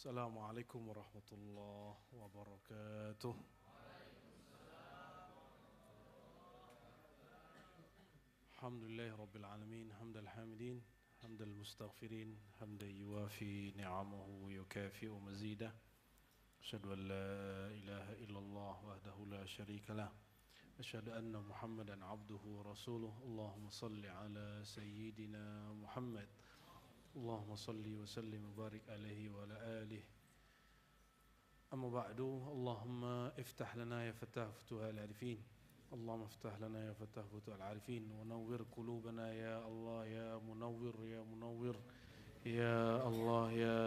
Assalamualaikum warahmatullahi wabarakatuh. Alhamdulillahi rabbil alamin, hamdal hamidin, hamdal mustaghfirin, hamdan yuwafi ni'amahu wa yukafi'u mazidah. Asyhadu an la ilaha illallah wahdahu la syarika lah. Asyhadu anna Muhammadan abduhu wa rasuluh. Allahumma salli ala sayyidina Muhammad. Allahumma salli wa sallim wa barik alaihi wa ala alihi. أما بعد اللهم افتح لنا يا فتاح فتوح العارفين اللهم افتح لنا يا فتاح فتوح العارفين ونور قلوبنا يا الله يا منور يا منور يا الله يا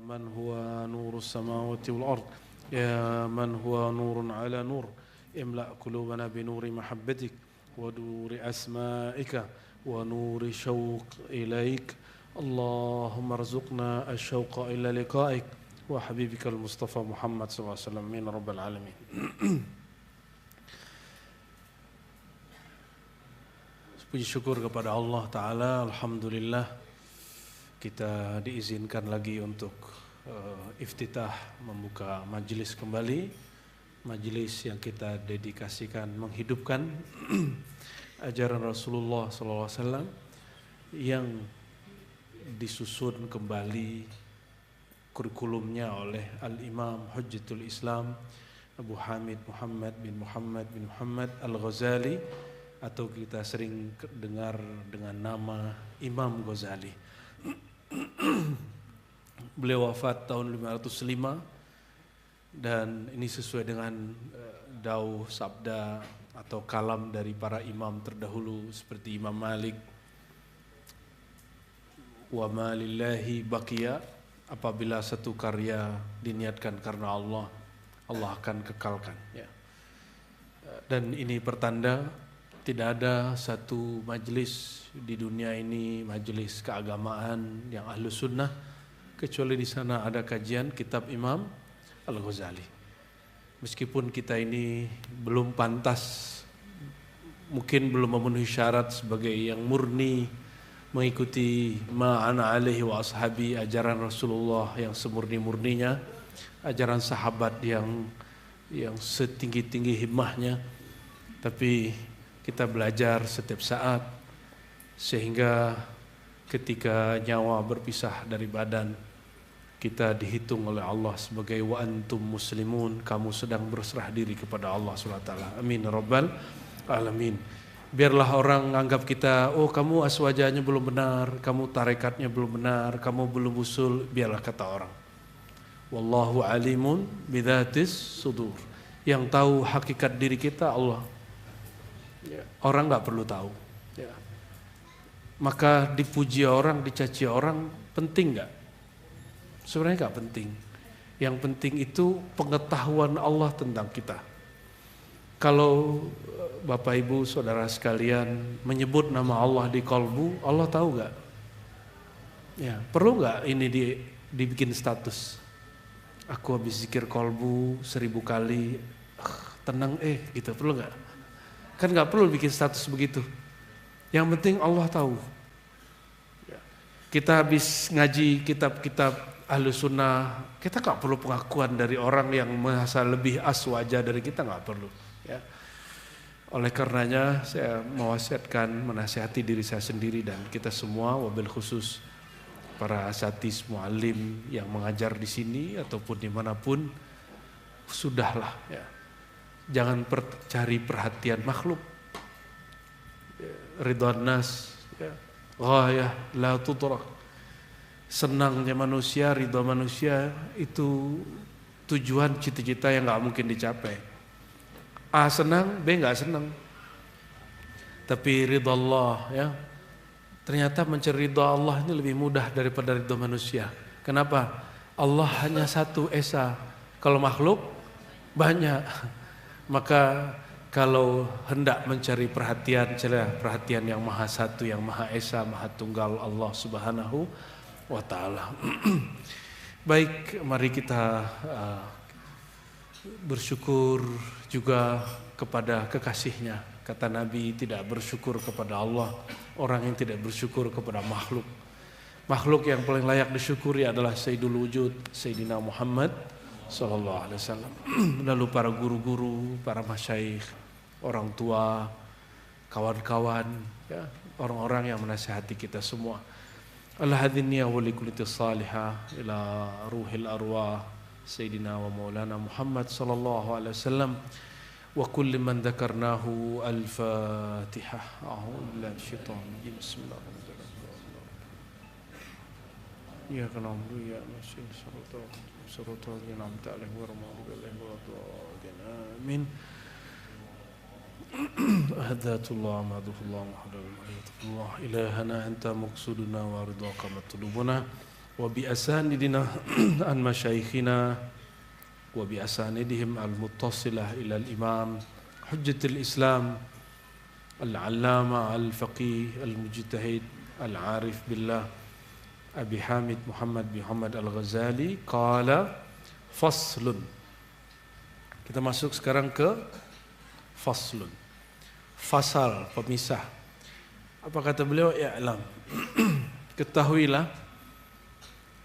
من هو نور السماوات والأرض يا من هو نور على نور املأ قلوبنا بنور محبتك ونور أسمائك ونور شوق إليك اللهم ارزقنا الشوق إلى لقائك wa habibikal Mustafa Muhammad SAW min rabbal alamin. Puji syukur kepada Allah Ta'ala. Alhamdulillah kita diizinkan lagi untuk iftitah, membuka majelis kembali. Majelis yang kita dedikasikan menghidupkan ajaran Rasulullah SAW yang disusun kembali kurikulumnya oleh Al-Imam Hujjatul Islam Abu Hamid Muhammad bin Muhammad Al-Ghazali, atau kita sering dengar dengan nama Imam Ghazali. Beliau wafat tahun 505 dan ini sesuai dengan dauh sabda atau kalam dari para imam terdahulu seperti Imam Malik, wa ma lillahi baqiya. Apabila satu karya diniatkan karena Allah, Allah akan kekalkan. Ya. Dan ini pertanda tidak ada satu majelis di dunia ini, majelis keagamaan yang ahlu sunnah, kecuali di sana ada kajian kitab Imam Al-Ghazali. Meskipun kita ini belum pantas, mungkin belum memenuhi syarat sebagai yang murni mengikuti ma'ana alaihi wa ashabi, ajaran Rasulullah yang semurni-murninya, ajaran sahabat yang setinggi-tinggi himmahnya, tapi kita belajar setiap saat sehingga ketika nyawa berpisah dari badan kita dihitung oleh Allah sebagai wa antum muslimun, kamu sedang berserah diri kepada Allah SWT. Amin rabbal alamin. Biarlah orang anggap kita, oh kamu aswajanya belum benar, kamu tarekatnya belum benar, kamu belum usul, biarlah kata orang. Wallahu alimun bidzatis sudur. Yang tahu hakikat diri kita Allah. Ya. Orang nggak perlu tahu. Ya. Maka dipuji orang, dicaci orang, penting nggak? Sebenarnya nggak penting. Yang penting itu pengetahuan Allah tentang kita. Kalau Bapak Ibu Saudara sekalian menyebut nama Allah di kolbu, Allah tahu gak? Ya, perlu gak ini dibikin status? Aku habis zikir kolbu 1000 kali, tenang gitu, perlu gak? Kan gak perlu bikin status begitu. Yang penting Allah tahu. Ya. Kita habis ngaji kitab-kitab ahlu sunnah, kita gak perlu pengakuan dari orang yang merasa lebih aswaja dari kita, gak perlu. Ya. Oleh karenanya saya mewasiatkan, menasihati diri saya sendiri dan kita semua, wabil khusus para asatiz muallim yang mengajar di sini ataupun dimanapun, sudahlah ya. Jangan cari perhatian makhluk. Ridwan nas, ya. Ghayah la tudrak. Senangnya manusia, ridha manusia itu tujuan cita-cita yang gak mungkin dicapai. A senang, B nggak senang. Tapi ridha Allah, ya, ternyata mencari ridha Allah ini lebih mudah daripada ridha manusia. Kenapa? Allah hanya satu esa. Kalau makhluk banyak. Maka kalau hendak mencari perhatian, carilah perhatian yang maha satu, yang maha esa, maha tunggal, Allah Subhanahu wa Ta'ala. Baik, mari kita bersyukur juga kepada kekasihnya. Kata Nabi, tidak bersyukur kepada Allah orang yang tidak bersyukur kepada makhluk. Makhluk yang paling layak disyukuri adalah Sayyidul Wujud, Sayyidina Muhammad sallallahu alaihi wasallam. Lalu para guru-guru, para masyayikh, orang tua, kawan-kawan, ya, orang-orang yang menasihati kita semua. Al-hadiniyah wa likulitis salihah ila ruhil arwah Sayyidina wa maulana Muhammad sallallahu alaihi wasallam wa kulli man dzakarnahu al-Fatihah. A'udzu billahi minasyaitonir rajim. Bismillahirrahmanirrahim. Ya kana ya masih suratul yang amta alaihi wa rahmatullahi wa barakatuh. Amin. Ahdatullah madhullah muhammadullah ilahana anta maqsuduna wa ridwaka matlubuna wa bi asanidina an masyayikhina wa bi asanidihim al-muttasilah ila al-imam hujjatul islam al-allama al-faqih al-mujtahid al-arif billah Abi Hamid Muhammad bin Muhammad Al-Ghazali qala faslun. Kita masuk sekarang ke faslun. Fasal, pemisah. Apa kata beliau? I'lam. Ketahuilah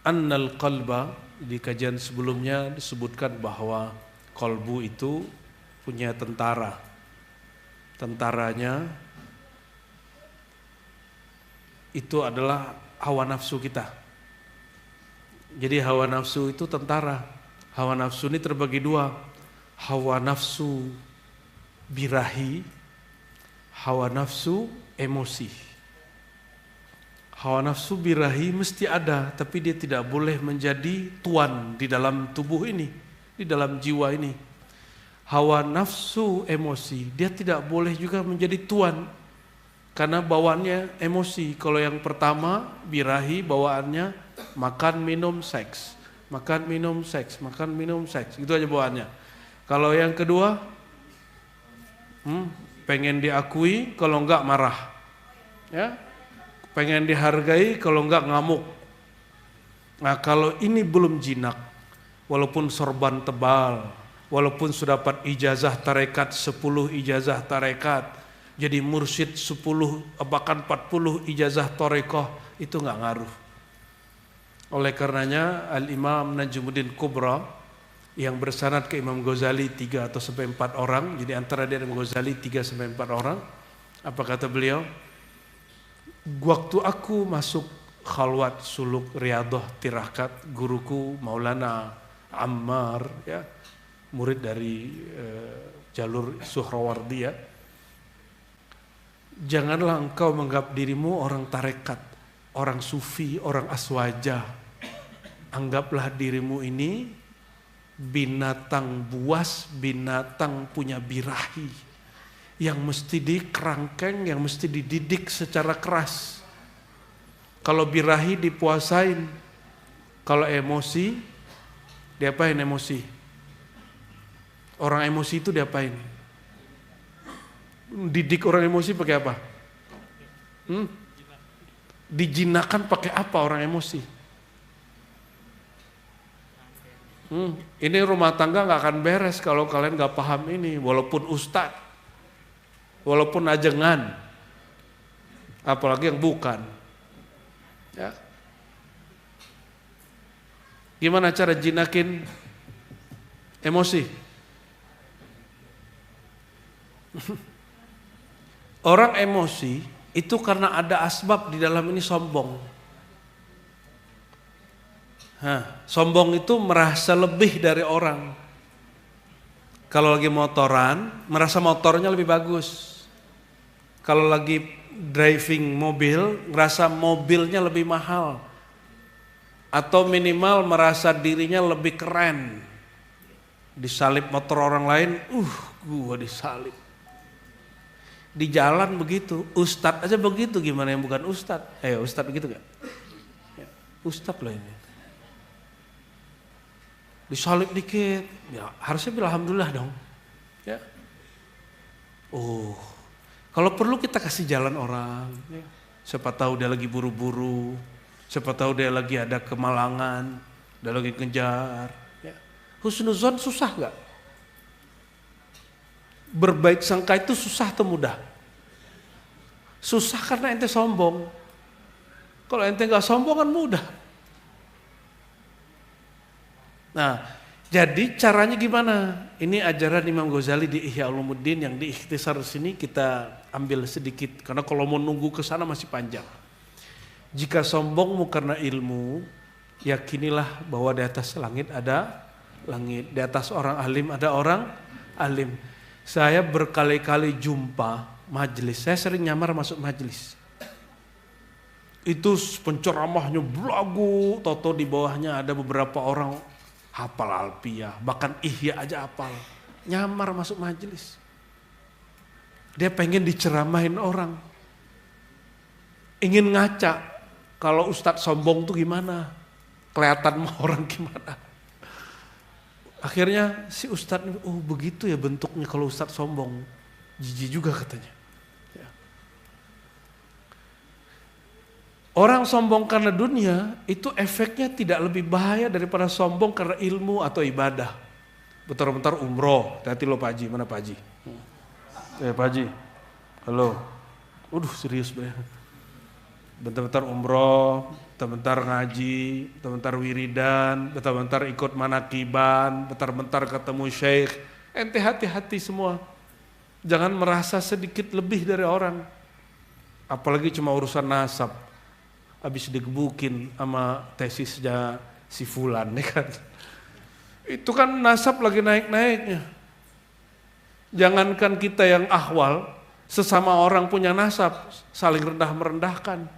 annal qalba, di kajian sebelumnya disebutkan bahwa kolbu itu punya tentara. Tentaranya itu adalah hawa nafsu kita. Jadi hawa nafsu itu tentara. Hawa nafsu ini terbagi dua. Hawa nafsu birahi, hawa nafsu emosi. Hawa nafsu birahi mesti ada, tapi dia tidak boleh menjadi tuan di dalam tubuh ini, di dalam jiwa ini. Hawa nafsu emosi, dia tidak boleh juga menjadi tuan, karena bawaannya emosi. Kalau yang pertama birahi, bawaannya makan minum seks, makan minum seks, makan minum seks, gitu aja bawaannya. Kalau yang kedua pengen diakui, kalau enggak marah, ya, pengen dihargai, kalau enggak ngamuk. Nah kalau ini belum jinak, walaupun sorban tebal, walaupun sudah dapat ijazah tarekat 10 ijazah tarekat, jadi mursyid 10 bahkan 40 ijazah tarekoh, itu enggak ngaruh. Oleh karenanya Al-Imam Najmuddin Kubra yang bersanad ke Imam Ghazali 3 atau sampai 4 orang, jadi antara dia dan Ghazali 3 sampai 4 orang. Apa kata beliau? Waktu aku masuk khalwat suluk riadah tirakat, guruku Maulana Ammar, ya, murid dari jalur Suhrawardi, ya. Janganlah engkau menganggap dirimu orang tarekat, orang sufi, orang aswaja. Anggaplah dirimu ini binatang buas, binatang punya birahi, yang mesti dikerangkeng, yang mesti dididik secara keras. Kalau birahi dipuasain, kalau emosi, diapain emosi? Orang emosi itu diapain? Didik orang emosi pakai apa? Dijinakan pakai apa orang emosi? Ini rumah tangga gak akan beres kalau kalian gak paham ini. Walaupun ustadz, walaupun ajengan, apalagi yang bukan, ya. Gimana cara jinakin emosi? Orang emosi itu karena ada asbab di dalam ini, sombong. Sombong itu merasa lebih dari orang. Kalau lagi motoran, merasa motornya lebih bagus. Kalau lagi driving mobil, merasa mobilnya lebih mahal. Atau minimal merasa dirinya lebih keren. Disalip motor orang lain, gua disalip. Di jalan begitu, ustadz aja begitu, gimana yang bukan ustadz? Ustadz begitu gak? Ya, ustadz loh ini. Disalip dikit, ya harusnya bilang alhamdulillah dong. Ya. Kalau perlu kita kasih jalan orang. Ya. Siapa tahu dia lagi buru-buru, siapa tahu dia lagi ada kemalangan, dia lagi ngejar. Ya. Husnuzon susah gak? Berbaik sangka itu susah atau mudah? Susah karena ente sombong. Kalau ente nggak sombong kan mudah. Nah, jadi caranya gimana? Ini ajaran Imam Ghazali di Ihya Ulumuddin yang diikhtisar sini kita ambil sedikit karena kalau mau nunggu ke sana masih panjang. Jika sombongmu karena ilmu, yakinilah bahwa di atas langit ada langit, di atas orang alim ada orang alim. Saya berkali-kali jumpa majelis, saya sering nyamar masuk majelis. Itu penceramahnya belagu, toto di bawahnya ada beberapa orang hafal alfiyah, bahkan ihya aja hafal. Nyamar masuk majelis. Dia pengen diceramahin orang. Ingin ngaca, kalau ustadz sombong tuh gimana? Kelihatan sama orang gimana? Akhirnya si ustadz, oh begitu ya bentuknya kalau ustadz sombong. Jijik juga katanya. Orang sombong karena dunia itu efeknya tidak lebih bahaya daripada sombong karena ilmu atau ibadah. Bentar-bentar umroh, hati lo Pak Haji, mana Pak Haji? Pak Haji, halo. Serius banget. Bentar-bentar umroh, bentar-bentar ngaji, bentar-bentar wiridan, bentar-bentar ikut manakiban, bentar-bentar ketemu syekh. Ente hati-hati semua. Jangan merasa sedikit lebih dari orang. Apalagi cuma urusan nasab. Habis digebukin sama tesisnya si Fulan, ya kan? Itu kan nasab lagi naik-naiknya. Jangankan kita yang ahwal, sesama orang punya nasab, saling rendah merendahkan.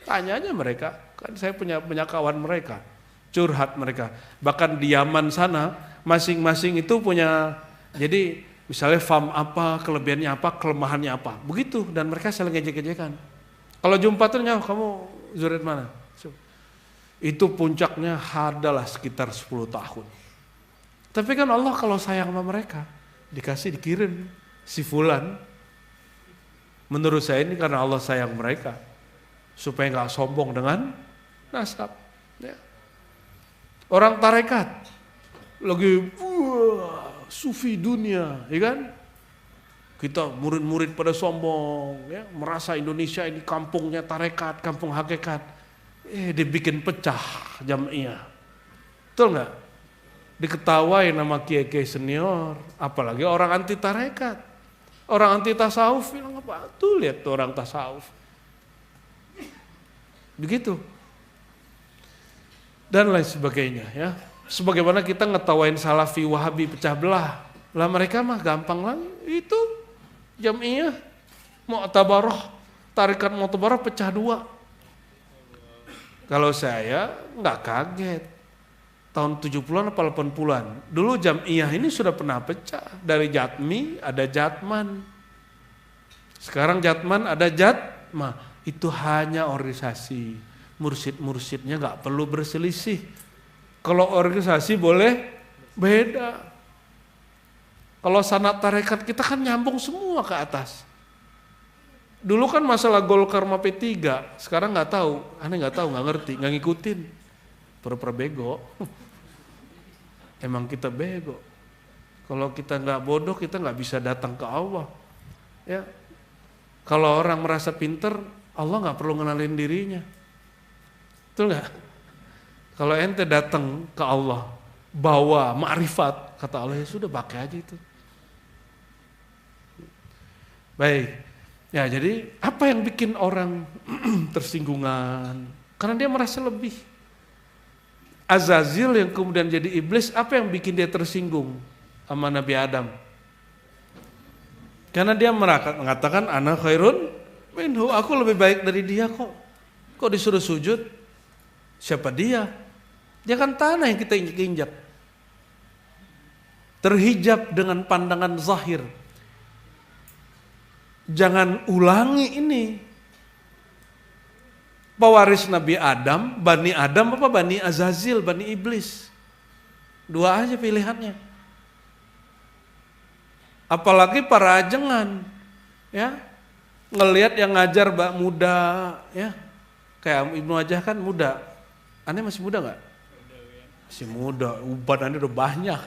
Tanya aja mereka, kan saya punya kawan mereka, curhat mereka. Bahkan di Yaman sana, masing-masing itu punya, jadi misalnya fam apa, kelebihannya apa, kelemahannya apa, begitu. Dan mereka saling ngejek-ngejekan. Kalau jumpa tuh, kamu zuriat mana? Itu puncaknya adalah sekitar 10 tahun. Tapi kan Allah kalau sayang sama mereka, dikirim si Fulan. Menurut saya ini karena Allah sayang mereka, supaya nggak sombong dengan nasab. Ya. Orang tarekat lagi sufi dunia, ya kan? Kita murid-murid pada sombong, ya, merasa Indonesia ini kampungnya tarekat, kampung hakikat. Dibikin pecah jamiah. Betul nggak? Diketawain nama kiai-kiai senior, apalagi orang anti tarekat. Orang anti tasawuf bilang apa? Tuh lihat tuh orang tasawuf. Begitu. Dan lain sebagainya, ya. Sebagaimana kita ngetawain Salafi Wahabi pecah belah. Lah mereka mah gampang lah itu. Jamiah Mu'tabarah, tarikat Mu'tabarah pecah 2. Kalau saya nggak kaget. Tahun 70-an atau 80-an. Dulu Jamiah ini sudah pernah pecah. Dari Jatmi ada Jatman. Sekarang Jatman ada Jatma. Itu hanya organisasi. Mursyid-mursyidnya nggak perlu berselisih. Kalau organisasi boleh beda. Kalau sanad tarekat kita kan nyambung semua ke atas. Dulu kan masalah Golkar sama P3, sekarang nggak tahu, aneh nggak tahu, nggak ngerti, nggak ngikutin, pura-pura bego. Emang kita bego. Kalau kita nggak bodoh, kita nggak bisa datang ke Allah. Ya, kalau orang merasa pinter, Allah nggak perlu ngenalin dirinya, betul nggak? Kalau ente datang ke Allah, bawa ma'rifat, kata Allah ya sudah pakai aja itu. Baik, ya jadi apa yang bikin orang tersinggungan? Karena dia merasa lebih. Azazil yang kemudian jadi iblis, apa yang bikin dia tersinggung sama Nabi Adam? Karena dia mengatakan ana khairun minhu, aku lebih baik dari dia kok. Kok disuruh sujud? Siapa dia? Dia kan tanah yang kita injak-injak. Terhijab dengan pandangan zahir. Jangan ulangi ini. Pewaris Nabi Adam, Bani Adam apa Bani Azazil, Bani Iblis. 2 aja pilihannya. Apalagi para ajengan, ya, ngelihat yang ngajar mbak muda, ya, kayak Ibnu Ajah kan muda. Aneh masih muda nggak? Masih muda, badannya udah banyak.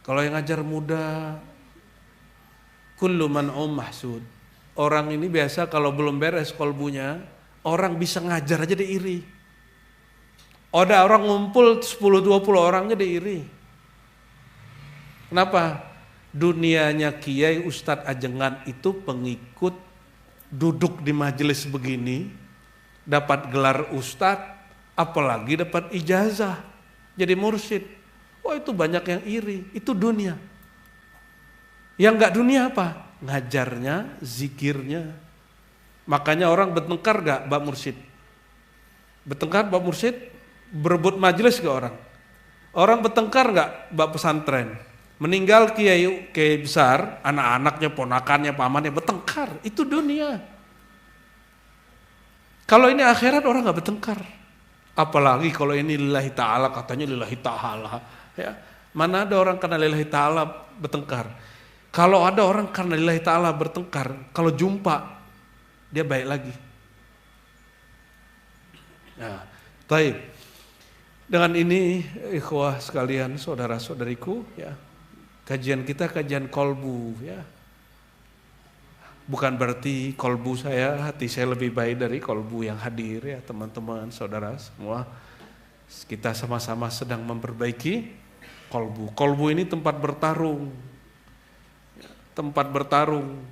Kalau yang ngajar muda, kullu man mahsud. Orang ini biasa kalau belum beres kolbunya, orang bisa ngajar aja dia iri. Ada orang ngumpul 10-20 orang aja dia iri. Kenapa? Dunianya kiai ustadz ajengan itu pengikut duduk di majelis begini, dapat gelar ustadz, apalagi dapat ijazah, jadi mursyid. Wah itu banyak yang iri, itu dunia. Yang enggak dunia apa? Ngajarnya, zikirnya. Makanya orang bertengkar gak bab mursyid? Bertengkar bab mursyid, berebut majelis gak orang? Orang bertengkar gak bab pesantren? Meninggal kiai besar, anak-anaknya, ponakannya, pamannya bertengkar, itu dunia. Kalau ini akhirat orang gak bertengkar. Apalagi kalau ini lillahi ta'ala, katanya lillahi ta'ala. Ya. Mana ada orang karena lillahi ta'ala bertengkar? Kalau ada orang karena lillahi ta'ala bertengkar, kalau jumpa, dia baik lagi. Nah, baik. Dengan ini, ikhwah sekalian, saudara-saudariku, ya, kajian kita kajian kolbu, ya. Bukan berarti kolbu saya, hati saya lebih baik dari kolbu yang hadir, ya teman-teman, saudara semua. Kita sama-sama sedang memperbaiki kolbu. Kolbu ini tempat bertarung. Tempat bertarung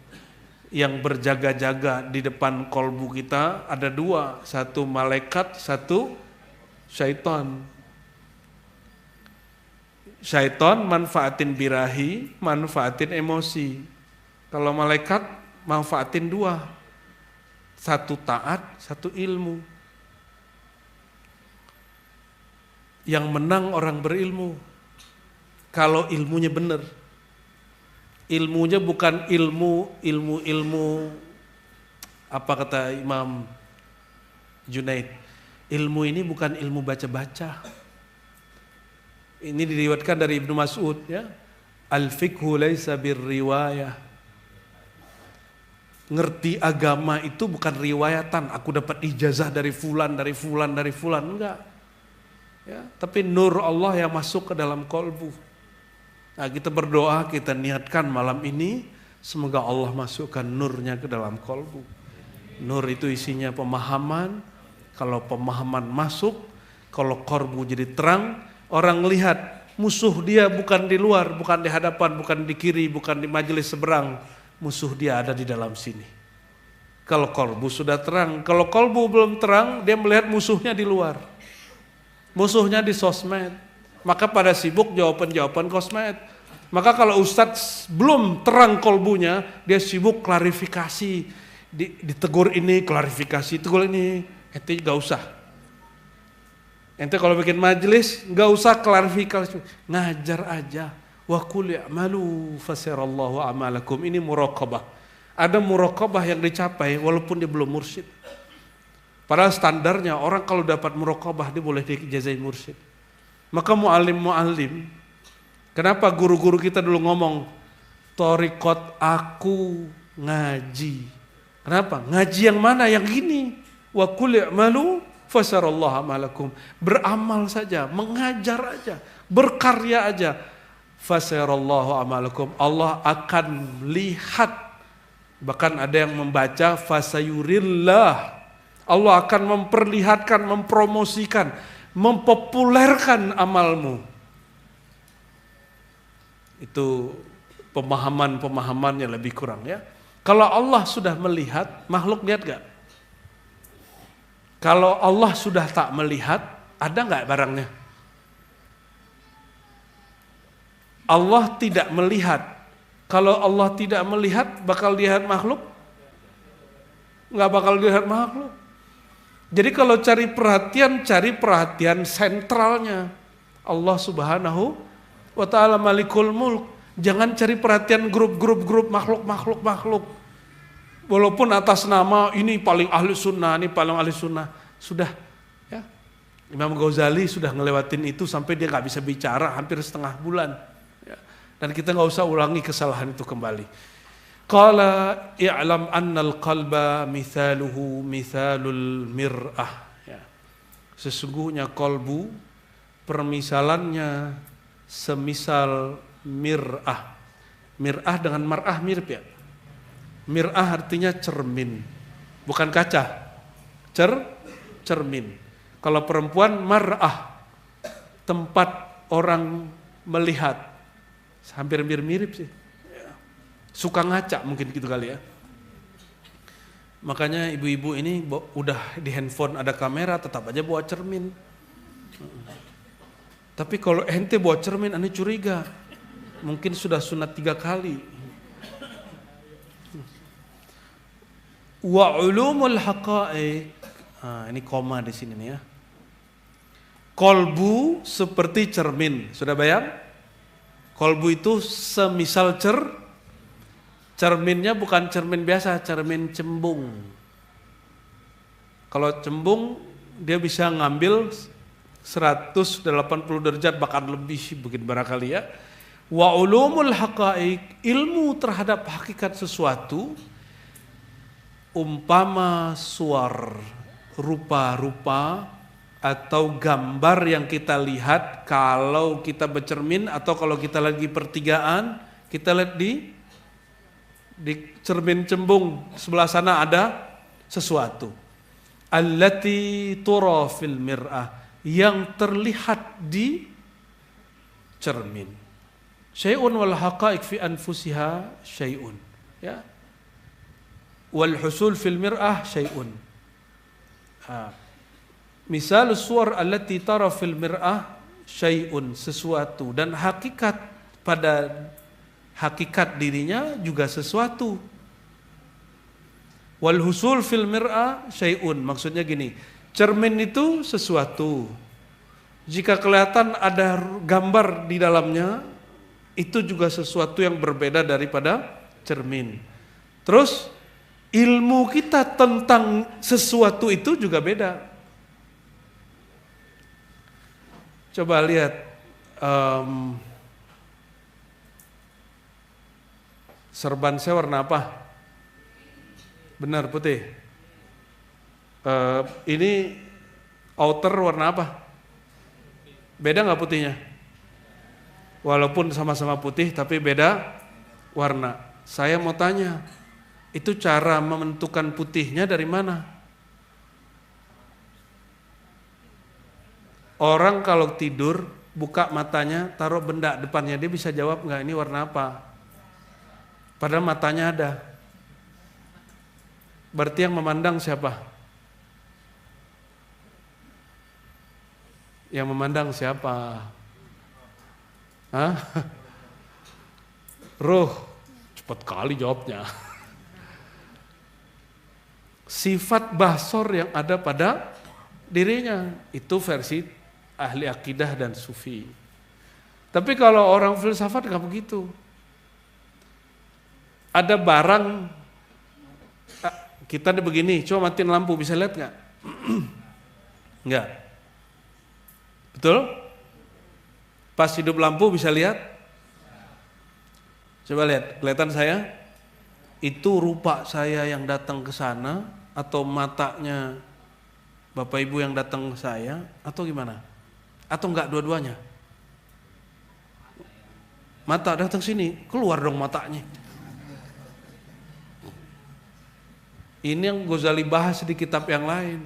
yang berjaga-jaga di depan kolbu kita ada dua, satu malaikat, satu syaitan. Syaitan manfaatin birahi, manfaatin emosi. Kalau malaikat manfaatin dua, satu taat, satu ilmu. Yang menang orang berilmu kalau ilmunya benar. Ilmunya bukan ilmu apa kata Imam Junaid, ilmu ini bukan ilmu baca-baca. Ini diriwayatkan dari Ibnu Mas'ud, ya. Al-fiqhu laisa birriwayah. Ngerti agama itu bukan riwayatan, aku dapat ijazah dari fulan, enggak. Ya, tapi nur Allah yang masuk ke dalam kolbu. Nah, kita berdoa, kita niatkan malam ini semoga Allah masukkan nurnya ke dalam kolbu. Nur itu isinya pemahaman. Kalau pemahaman masuk, kalau kolbu jadi terang, orang lihat musuh dia bukan di luar, bukan di hadapan, bukan di kiri, bukan di majelis seberang. Musuh dia ada di dalam sini. Kalau kolbu sudah terang, kalau kolbu belum terang, dia melihat musuhnya di luar. Musuhnya di sosmed. Maka pada sibuk jawaban-jawaban kosmed. Maka kalau ustadz belum terang kolbunya, dia sibuk klarifikasi. Ditegur ini, klarifikasi, tegur ini. Ente gak usah. Ente kalau bikin majelis, gak usah klarifikasi. Ngajar aja. Wa qul i'malu fasirallahu amalakum. Ini muraqabah. Ada muraqabah yang dicapai walaupun dia belum mursyid. Padahal standarnya orang kalau dapat muraqabah dia boleh diijazai mursyid. Maka mu'allim, kenapa guru-guru kita dulu ngomong thariqat aku ngaji? Kenapa? Ngaji yang mana? Yang gini. Wa qul i'malu fasarallahu amalakum. Beramal saja, mengajar aja, berkarya aja. Fasarallahu amalakum. Allah akan lihat. Bahkan ada yang membaca fasayurillah. Allah akan memperlihatkan, mempromosikan, mempopulerkan amalmu. Itu pemahamannya lebih kurang, ya. Kalau Allah sudah melihat, makhluk lihat gak? Kalau Allah sudah tak melihat, ada gak barangnya? Allah tidak melihat. Kalau Allah tidak melihat, bakal lihat makhluk? Gak bakal lihat makhluk. Jadi kalau cari perhatian sentralnya. Allah Subhanahu wa ta'ala Malikul Mulk. Jangan cari perhatian grup makhluk. Walaupun atas nama ini paling ahli sunnah, ini paling ahli sunnah. Sudah, ya. Imam Ghazali sudah ngelewatin itu sampai dia gak bisa bicara hampir setengah bulan. Ya. Dan kita gak usah ulangi kesalahan itu kembali. Qala i'lam annal qalba mithaluhu mithalul mir'ah. Ya. Sesungguhnya kolbu permisalannya semisal mir'ah. Mir'ah dengan mar'ah mirip, ya. Mir'ah artinya cermin, bukan kaca. Cermin. Kalau perempuan mar'ah, tempat orang melihat. Hampir mirip sih. Suka ngaca mungkin gitu kali ya. Makanya ibu-ibu ini udah di handphone ada kamera tetap aja bawa cermin. Tapi kalau ente bawa cermin ane curiga. Mungkin sudah sunat 3 kali. Wa ulumul haqa'iq. Ini koma di sini nih ya. Kolbu seperti cermin. Sudah bayang? Kolbu itu semisal cerminnya bukan cermin biasa, cermin cembung. Kalau cembung dia bisa ngambil 180 derajat bahkan lebih begitu barangkali ya. Wa ulumul haqa'iq, ilmu terhadap hakikat sesuatu, umpama suar, rupa-rupa atau gambar yang kita lihat kalau kita bercermin atau kalau kita lagi pertigaan, kita lihat di cermin cembung sebelah sana ada sesuatu. Allati tura fil mir'ah, yang terlihat di cermin. Syai'un wal haqa'iq fi anfusiha syai'un. Ya. Wal husul fil mir'ah syai'un. Misal suwar allati tara fil mir'ah syai'un, sesuatu, dan hakikat pada hakikat dirinya juga sesuatu. Wal husul fil mir'ah syai'un, maksudnya gini, cermin itu sesuatu. Jika kelihatan ada gambar di dalamnya, itu juga sesuatu yang berbeda daripada cermin. Terus ilmu kita tentang sesuatu itu juga beda. Coba lihat serban saya warna apa? Benar, putih. Ini outer warna apa? Beda nggak putihnya? Walaupun sama-sama putih tapi beda warna. Saya mau tanya, itu cara menentukan putihnya dari mana? Orang kalau tidur, buka matanya, taruh benda depannya, dia bisa jawab nggak ini warna apa? Padahal matanya ada. Berarti yang memandang siapa? Yang memandang siapa? Hah? Ruh, cepat kali jawabnya. Sifat basor yang ada pada dirinya, itu versi ahli akidah dan sufi. Tapi kalau orang filsafat nggak begitu. Ada barang, kita begini, coba matiin lampu, bisa lihat nggak? Nggak. Betul? Pas hidup lampu bisa lihat? Coba lihat, kelihatan saya? Itu rupa saya yang datang ke sana atau matanya Bapak Ibu yang datang ke saya atau gimana? Atau enggak dua-duanya? Mata datang sini, keluar dong matanya. Ini yang Ghazali bahas di kitab yang lain.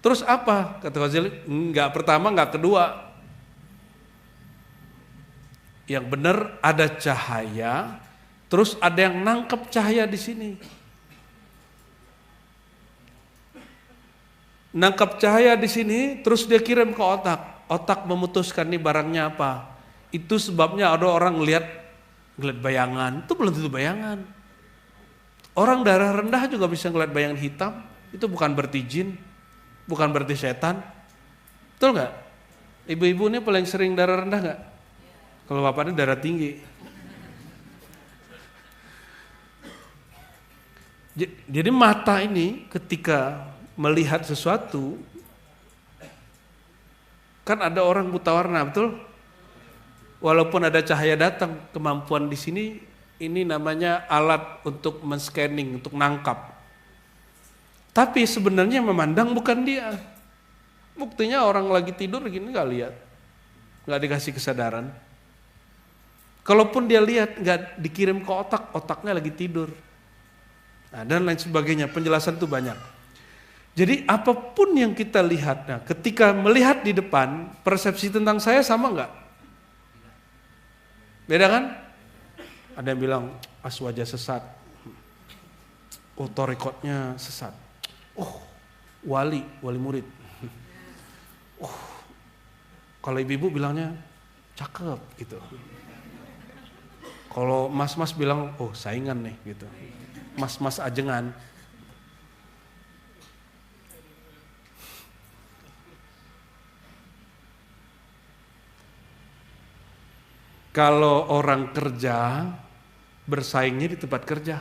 Terus apa? Kata Ghazali, enggak pertama, enggak kedua. Yang benar ada cahaya, terus ada yang nangkep cahaya di sini. Nangkap cahaya di sini, terus dia kirim ke otak. Otak memutuskan nih barangnya apa. Itu sebabnya ada orang ngelihat bayangan, itu belum tentu bayangan. Orang darah rendah juga bisa ngelihat bayangan hitam, itu bukan berarti jin, bukan berarti setan. Betul nggak? Ibu-ibu ini paling sering darah rendah nggak? Kalau bapaknya darah tinggi. Jadi mata ini ketika melihat sesuatu, kan ada orang buta warna, betul? Walaupun ada cahaya datang, kemampuan di sini ini namanya alat untuk men-scanning, untuk nangkap. Tapi sebenarnya memandang bukan dia. Buktinya orang lagi tidur gini nggak lihat, nggak dikasih kesadaran. Kalaupun dia lihat nggak dikirim ke otak, otaknya lagi tidur. Nah, dan lain sebagainya, penjelasan itu banyak. Jadi apapun yang kita lihat, nah, ketika melihat di depan, persepsi tentang saya sama nggak? Beda kan? Ada yang bilang, aswaja sesat, oh torikotnya sesat, oh wali murid, oh kalau ibu-ibu bilangnya cakep gitu. Kalau mas-mas bilang, oh saingan nih gitu, mas-mas ajengan. Kalau orang kerja, bersaingnya di tempat kerja.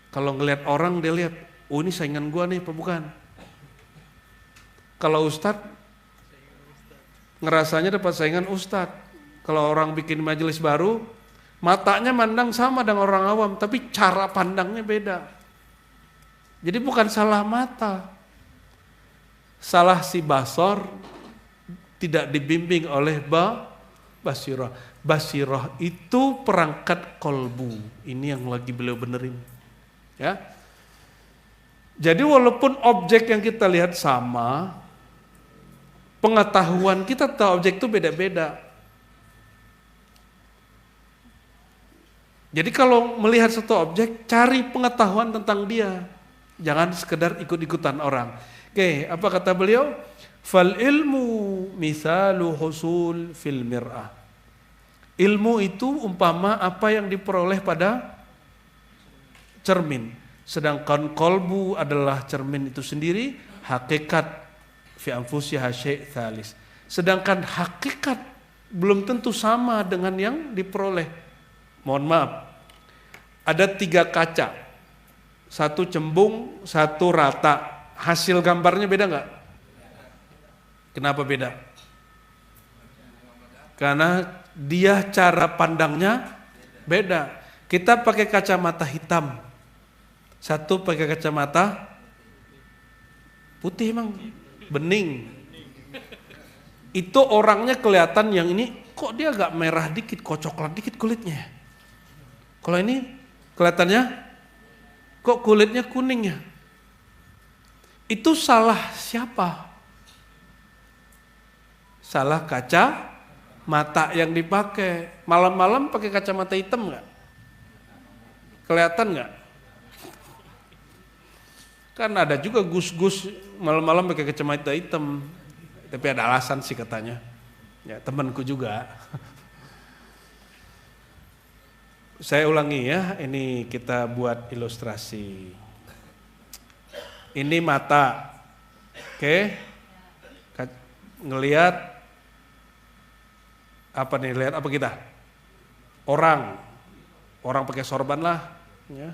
Kalau ngelihat orang, dia lihat, oh ini saingan gua nih, apa bukan? Kalau ustadz, ngerasanya dapat saingan ustadz. Kalau orang bikin majelis baru, matanya mandang sama dengan orang awam, tapi cara pandangnya beda. Jadi bukan salah mata. Salah si basor, tidak dibimbing oleh basirah. Basirah itu perangkat kolbu. Ini yang lagi beliau benerin. Ya. Jadi walaupun objek yang kita lihat sama, pengetahuan kita tahu objek itu beda-beda. Jadi kalau melihat satu objek, cari pengetahuan tentang dia. Jangan sekedar ikut-ikutan orang. Oke, apa kata beliau? Fal ilmu misalu husul fil mir'ah. Ilmu itu umpama apa yang diperoleh pada cermin. Sedangkan kolbu adalah cermin itu sendiri, hakikat fi anfusiha syai' tsalis. Sedangkan hakikat belum tentu sama dengan yang diperoleh. Mohon maaf. Ada 3 kaca. 1 cembung, 1 rata. Hasil gambarnya beda nggak? Kenapa beda? Karena dia cara pandangnya beda. Kita pakai kacamata hitam, 1 pakai kacamata putih, emang bening. Itu orangnya kelihatan yang ini kok dia agak merah dikit, kok coklat dikit kulitnya. Kalau ini kelihatannya kok kulitnya kuning ya. Itu salah siapa? Salah kaca mata yang dipakai. Malam-malam pakai kacamata hitam nggak? Kelihatan nggak? Kan ada juga gus-gus malam-malam pakai kacamata hitam. Tapi ada alasan sih katanya. Ya temanku juga. Saya ulangi ya, ini kita buat ilustrasi. Ini mata, oke? Ngelihat apa nih? Lihat apa kita? Orang pakai sorban lah, ya.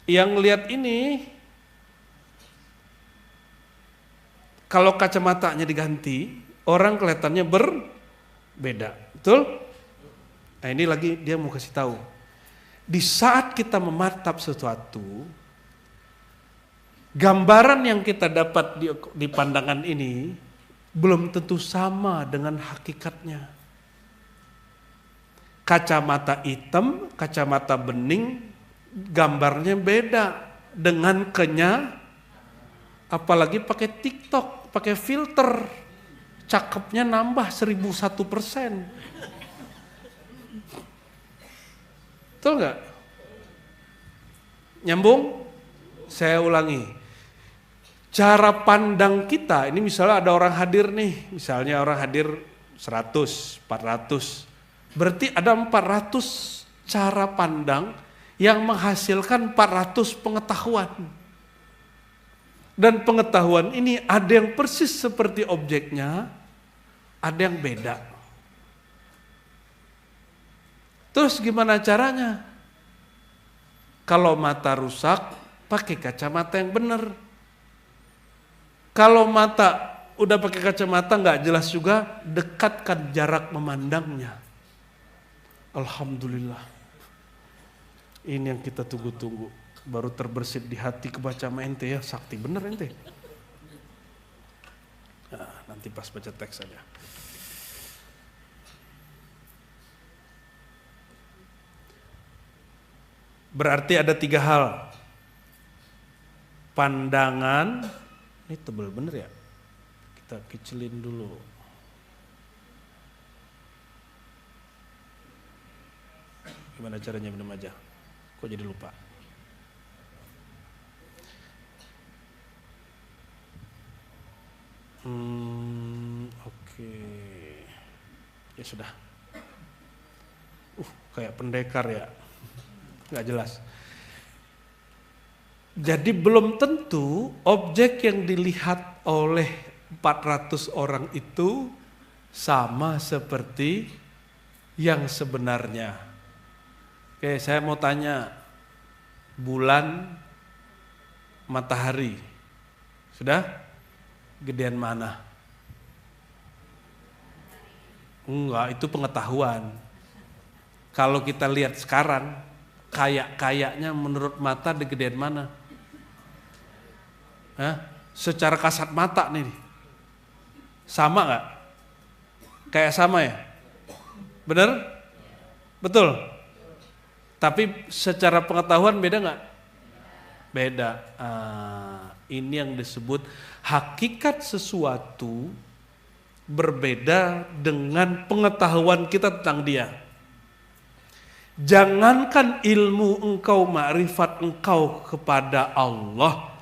Yang lihat ini, kalau kacamatanya diganti, orang kelihatannya berbeda, betul? Nah ini lagi dia mau kasih tahu. Di saat kita mematap sesuatu, gambaran yang kita dapat di pandangan ini belum tentu sama dengan hakikatnya. Kacamata hitam, kacamata bening, gambarnya beda dengan apalagi pakai TikTok, pakai filter, cakepnya nambah 1001%. Betul nggak? Nyambung? Saya ulangi. Cara pandang kita, ini misalnya ada orang hadir nih, misalnya orang hadir 100, 400. Berarti ada 400 cara pandang yang menghasilkan 400 pengetahuan. Dan pengetahuan ini ada yang persis seperti objeknya, ada yang beda. Terus gimana caranya? Kalau mata rusak, pakai kacamata yang benar. Kalau mata udah pakai kacamata nggak jelas juga, dekatkan jarak memandangnya. Alhamdulillah. Ini yang kita tunggu-tunggu. Baru terbersit di hati kebaca sama ente ya, sakti bener ente. Nah, nanti pas baca teks aja. Berarti ada 3 hal. Pandangan, ini tebel bener ya? Kita kecilin dulu. Gimana caranya minum aja? Kok jadi lupa? Oke. Ya sudah. Kayak pendekar ya. Nggak jelas. Jadi belum tentu objek yang dilihat oleh 400 orang itu sama seperti yang sebenarnya. Oke, saya mau tanya, bulan, matahari, sudah? Gedean mana? Enggak, itu pengetahuan. Kalau kita lihat sekarang, kayaknya menurut mata gedean mana? Hah? Secara kasat mata nih, sama nggak? Kayak sama ya? Bener? Betul? Tapi secara pengetahuan beda nggak? Beda. Ini yang disebut hakikat sesuatu berbeda dengan pengetahuan kita tentang dia. Jangankan ilmu engkau, ma'rifat engkau kepada Allah,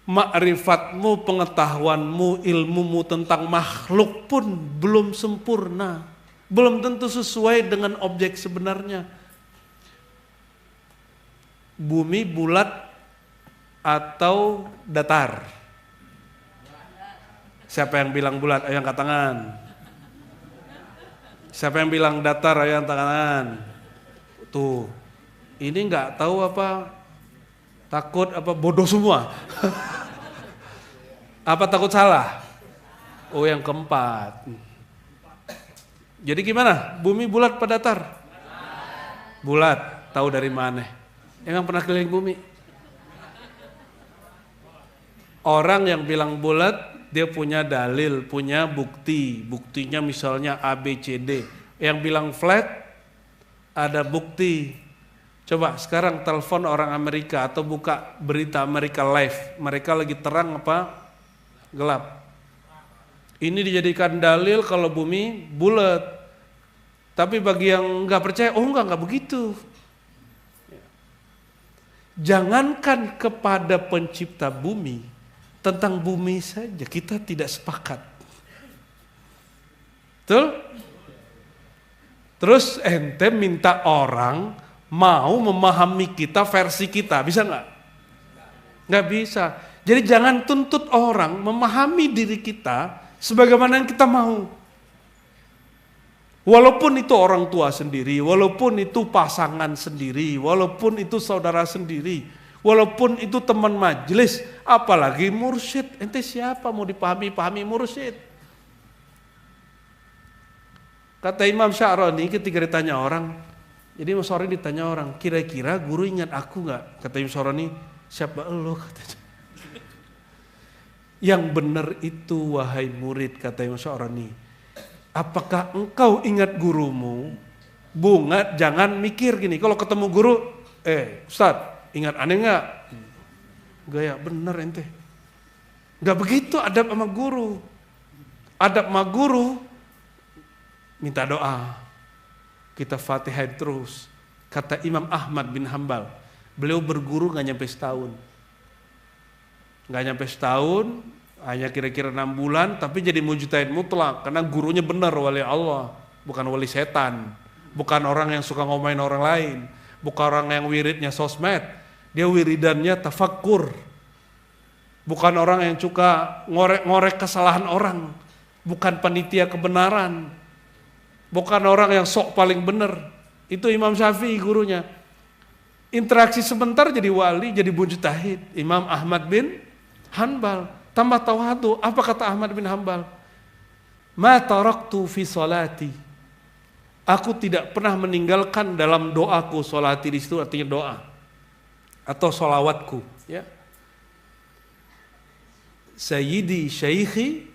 ma'rifatmu, pengetahuanmu, ilmumu tentang makhluk pun belum sempurna, belum tentu sesuai dengan objek sebenarnya. Bumi bulat atau datar? Siapa yang bilang bulat? Ayo angkat tangan. Siapa yang bilang datar? Ayo angkat tangan. Tuh, ini nggak tahu apa, takut apa, bodoh semua. Apa takut salah? Oh, yang keempat. Jadi gimana? Bumi bulat apa datar? Bulat. Tahu dari mana? Emang pernah keliling bumi? Orang yang bilang bulat, dia punya dalil, punya bukti. Buktinya misalnya A, B, C, D. Yang bilang flat, ada bukti. Coba sekarang telepon orang Amerika atau buka berita Amerika Live. Mereka lagi terang apa gelap. Ini dijadikan dalil kalau bumi bulat. Tapi bagi yang nggak percaya, oh nggak begitu. Jangankan kepada pencipta bumi, tentang bumi saja kita tidak sepakat. Betul? Terus ente minta orang mau memahami kita versi kita, bisa nggak? Nggak bisa. Jadi jangan tuntut orang memahami diri kita sebagaimana yang kita mau. Walaupun itu orang tua sendiri, walaupun itu pasangan sendiri, walaupun itu saudara sendiri, walaupun itu teman majelis, apalagi mursyid. Ente siapa mau dipahami mursyid? Kata Imam Sya'rani ketika ditanya orang, jadi Imam Sya'rani ditanya orang, kira-kira guru ingat aku nggak? Kata Imam Sya'rani, siapa elu? Katanya. Yang benar itu wahai murid, kata Imam Sya'rani. Apakah engkau ingat gurumu? Bunga, jangan mikir gini. Kalau ketemu guru, Ustaz, ingat aneh nggak? Gaya bener ente. Nggak begitu adab sama guru. Adab sama guru, minta doa. Kita Fatihah terus. Kata Imam Ahmad bin Hambal, beliau berguru nggak nyampe setahun. Nggak nyampe setahun, hanya kira-kira 6 bulan, tapi jadi mujtahid mutlak karena gurunya benar, wali Allah, bukan wali setan, bukan orang yang suka ngomain orang lain, bukan orang yang wiridnya sosmed, dia wiridannya tafakkur, bukan orang yang suka ngorek-ngorek kesalahan orang, bukan panitia kebenaran, bukan orang yang sok paling benar. Itu Imam Syafi'i gurunya. Interaksi sebentar jadi wali, jadi mujtahid. Imam Ahmad bin Hanbal tambah tawadu. Apa kata Ahmad bin Hanbal? Ma taraktu fi salati. Aku tidak pernah meninggalkan dalam doaku. Salati di situ artinya doa atau solawatku. Ya. Sayyidi Syaikhi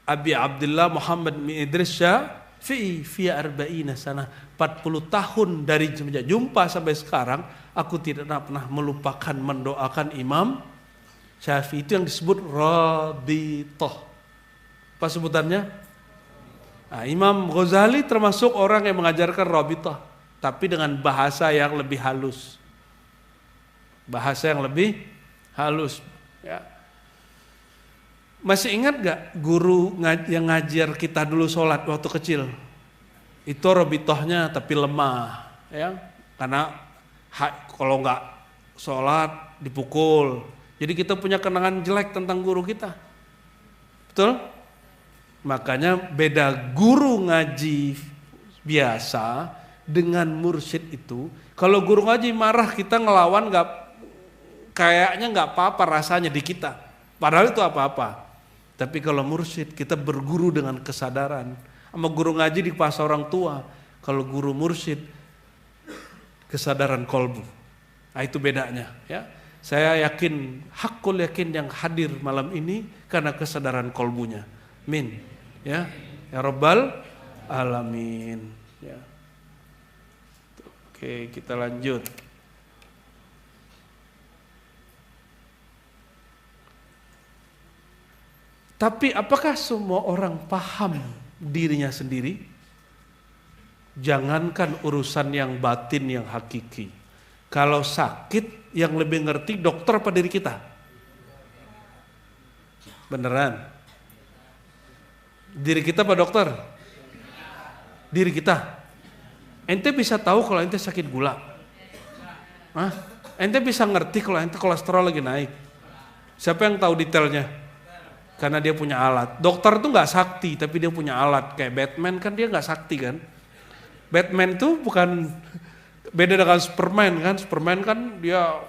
Abi Abdullah Muhammad bin Idris Syah fi arba'ina sana, 40 tahun dari semenjak jumpa sampai sekarang aku tidak pernah melupakan mendoakan Imam Syafi'i. Itu yang disebut rabithah. Apa sebutannya? Nah, Imam Ghazali termasuk orang yang mengajarkan rabithah, tapi dengan bahasa yang lebih halus. Bahasa yang lebih halus, ya. Masih ingat gak guru yang ngajar kita dulu sholat waktu kecil? Itu rabithahnya tapi lemah, ya. Karena kalau nggak sholat dipukul. Jadi kita punya kenangan jelek tentang guru kita. Betul? Makanya beda guru ngaji biasa dengan mursyid itu. Kalau guru ngaji marah kita ngelawan, kayaknya nggak apa-apa rasanya di kita. Padahal itu apa-apa. Tapi kalau mursyid kita berguru dengan kesadaran. Sama guru ngaji dipaksa orang tua. Kalau guru mursyid kesadaran kolbu. Nah, itu bedanya, ya. Saya yakin, hakul yakin yang hadir malam ini karena kesadaran kolbunya. Amin. Ya, ya Rabbal alamin. Ya. Oke, kita lanjut. Tapi apakah semua orang paham dirinya sendiri? Jangankan urusan yang batin, yang hakiki. Kalau sakit, yang lebih ngerti dokter apa diri kita? Beneran? Diri kita apa dokter? Diri kita. Ente bisa tahu kalau ente sakit gula? Hah? Ente bisa ngerti kalau ente kolesterol lagi naik? Siapa yang tahu detailnya? Karena dia punya alat. Dokter tuh nggak sakti, tapi dia punya alat. Kayak Batman kan dia nggak sakti kan. Batman tuh bukan, beda dengan Superman kan. Superman kan dia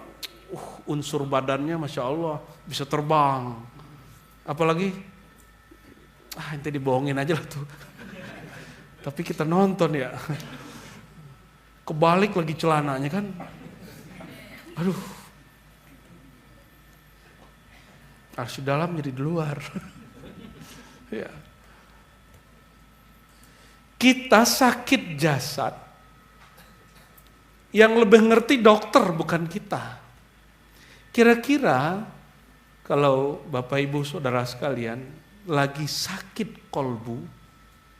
unsur badannya Masya Allah bisa terbang. Apalagi, ente dibohongin aja lah tuh. Tapi kita nonton ya. Kebalik lagi celananya kan. Aduh. Arsy dalam jadi di luar. Ya. Kita sakit jasad, yang lebih ngerti dokter bukan kita. Kira-kira kalau Bapak Ibu Saudara sekalian lagi sakit kolbu,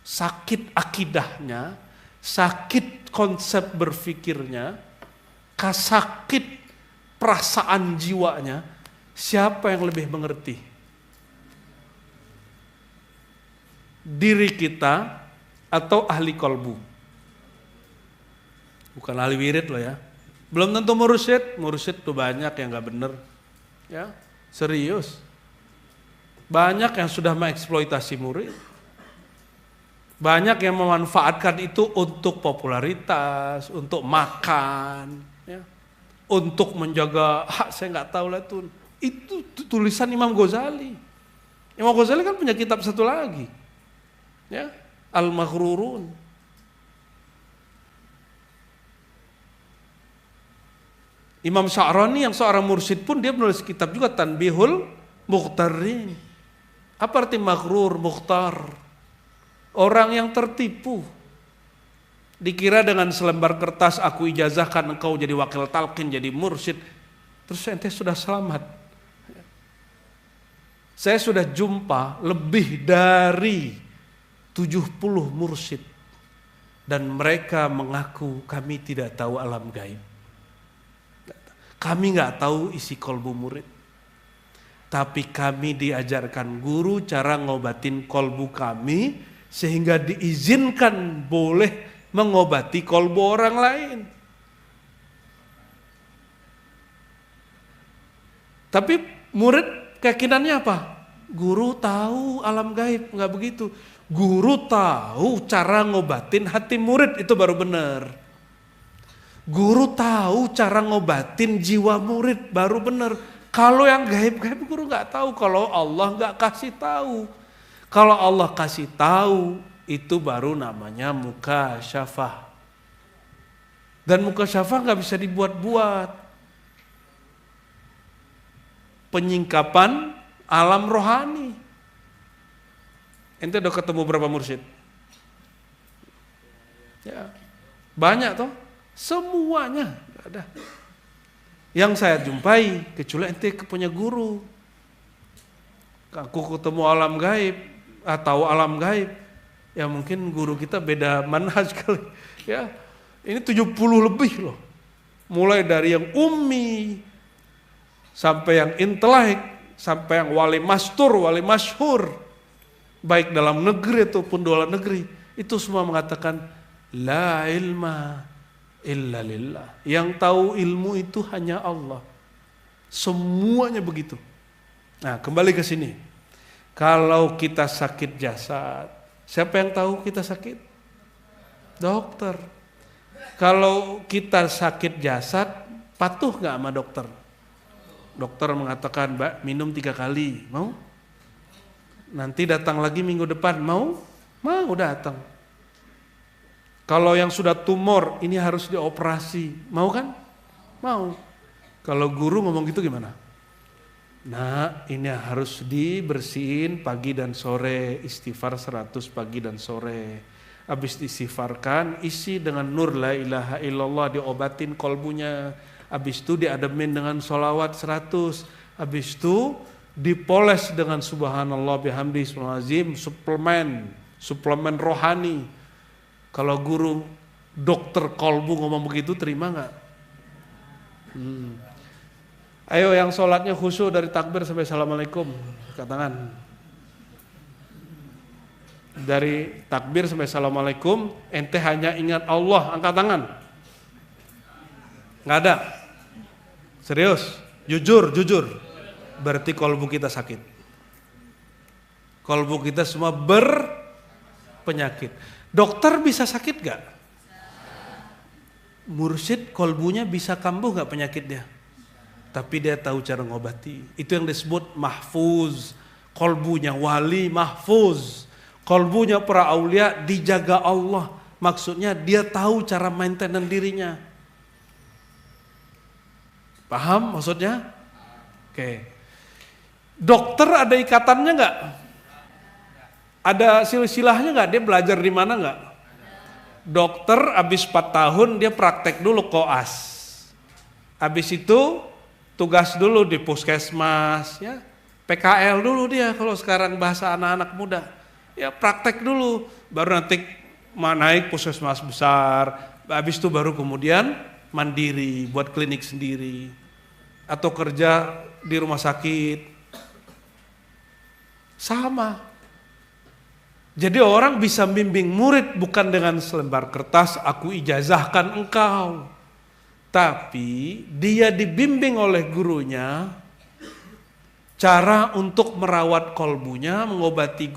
sakit akidahnya, sakit konsep berpikirnya, sakit perasaan jiwanya, siapa yang lebih mengerti? Diri kita atau ahli kolbu? Bukan ahli wirid loh ya. Belum tentu mursyid tuh banyak yang gak bener. Ya, serius. Banyak yang sudah mengeksploitasi murid. Banyak yang memanfaatkan itu untuk popularitas, untuk makan, ya, untuk menjaga hak, saya gak tahu lah itu. Itu tulisan Imam Ghazali. Imam Ghazali kan punya kitab satu lagi, ya, Al-Maghrurun. Imam Sya'rani yang seorang mursyid pun dia menulis kitab juga, Tanbihul Mukhtarin. Apa arti maghrur, mukhtar? Orang yang tertipu. Dikira dengan selembar kertas aku ijazahkan engkau jadi wakil talqin, jadi mursyid, terus ente sudah selamat. Saya sudah jumpa lebih dari 70 mursyid dan mereka mengaku kami tidak tahu alam gaib. Kami nggak tahu isi kolbu murid. Tapi kami diajarkan guru cara ngobatin kolbu kami sehingga diizinkan boleh mengobati kolbu orang lain. Tapi murid keyakinannya apa? Guru tahu alam gaib, nggak begitu. Guru tahu cara ngobatin hati murid, itu baru benar. Guru tahu cara ngobatin jiwa murid, baru benar. Kalau yang gaib-gaib guru nggak tahu, kalau Allah nggak kasih tahu. Kalau Allah kasih tahu, itu baru namanya mukasyafah. Dan mukasyafah nggak bisa dibuat-buat. Penyingkapan alam rohani. Ente udah ketemu berapa mursyid? Ya, banyak toh, semuanya nggak ada. Yang saya jumpai, kecuali ente punya guru, aku ketemu alam gaib atau alam gaib, ya mungkin guru kita beda manhaj kali. Ya, ini 70 lebih loh, mulai dari yang ummi sampai yang intelek, sampai yang wali mastur, wali masyhur, baik dalam negeri ataupun luar negeri, itu semua mengatakan la ilma illa lillah. Yang tahu ilmu itu hanya Allah. Semuanya begitu. Nah, kembali ke sini. Kalau kita sakit jasad, siapa yang tahu kita sakit? Dokter. Kalau kita sakit jasad, patuh nggak sama dokter? Dokter mengatakan, Mbak, minum 3 kali. Mau? Nanti datang lagi minggu depan. Mau? Mau datang. Kalau yang sudah tumor, ini harus dioperasi. Mau kan? Mau. Kalau guru ngomong gitu gimana? Nah, ini harus dibersihin pagi dan sore. Istighfar 100 pagi dan sore. Habis diistighfarkan, isi dengan nur la ilaha illallah, diobatin kolbunya. Habis itu diademin dengan sholawat 100. Habis itu dipoles dengan subhanallah bihamdi subhanazim, suplemen rohani. Kalau guru dokter kolbu ngomong begitu, terima nggak? Ayo yang sholatnya khusyuk dari takbir sampai assalamualaikum, angkat tangan. Dari takbir sampai assalamualaikum, ente hanya ingat Allah, angkat tangan. Nggak ada. Serius, jujur. Berarti kolbu kita sakit. Kolbu kita semua berpenyakit. Dokter bisa sakit gak? Mursyid kolbunya bisa kambuh gak penyakit dia? Tapi dia tahu cara ngobati. Itu yang disebut mahfuz. Kolbunya wali mahfuz. Kolbunya para aulia dijaga Allah. Maksudnya dia tahu cara maintenance dirinya. Paham maksudnya? Oke. Dokter ada ikatannya gak? Ada silsilahnya nggak? Dia belajar di mana nggak? Dokter abis 4 tahun dia praktek dulu koas. Abis itu tugas dulu di puskesmas, ya PKL dulu dia kalau sekarang bahasa anak-anak muda. Ya praktek dulu, baru nanti naik puskesmas besar. Abis itu baru kemudian mandiri, buat klinik sendiri, atau kerja di rumah sakit. Sama. Jadi orang bisa bimbing murid bukan dengan selembar kertas, aku ijazahkan engkau. Tapi dia dibimbing oleh gurunya cara untuk merawat kolbunya, mengobati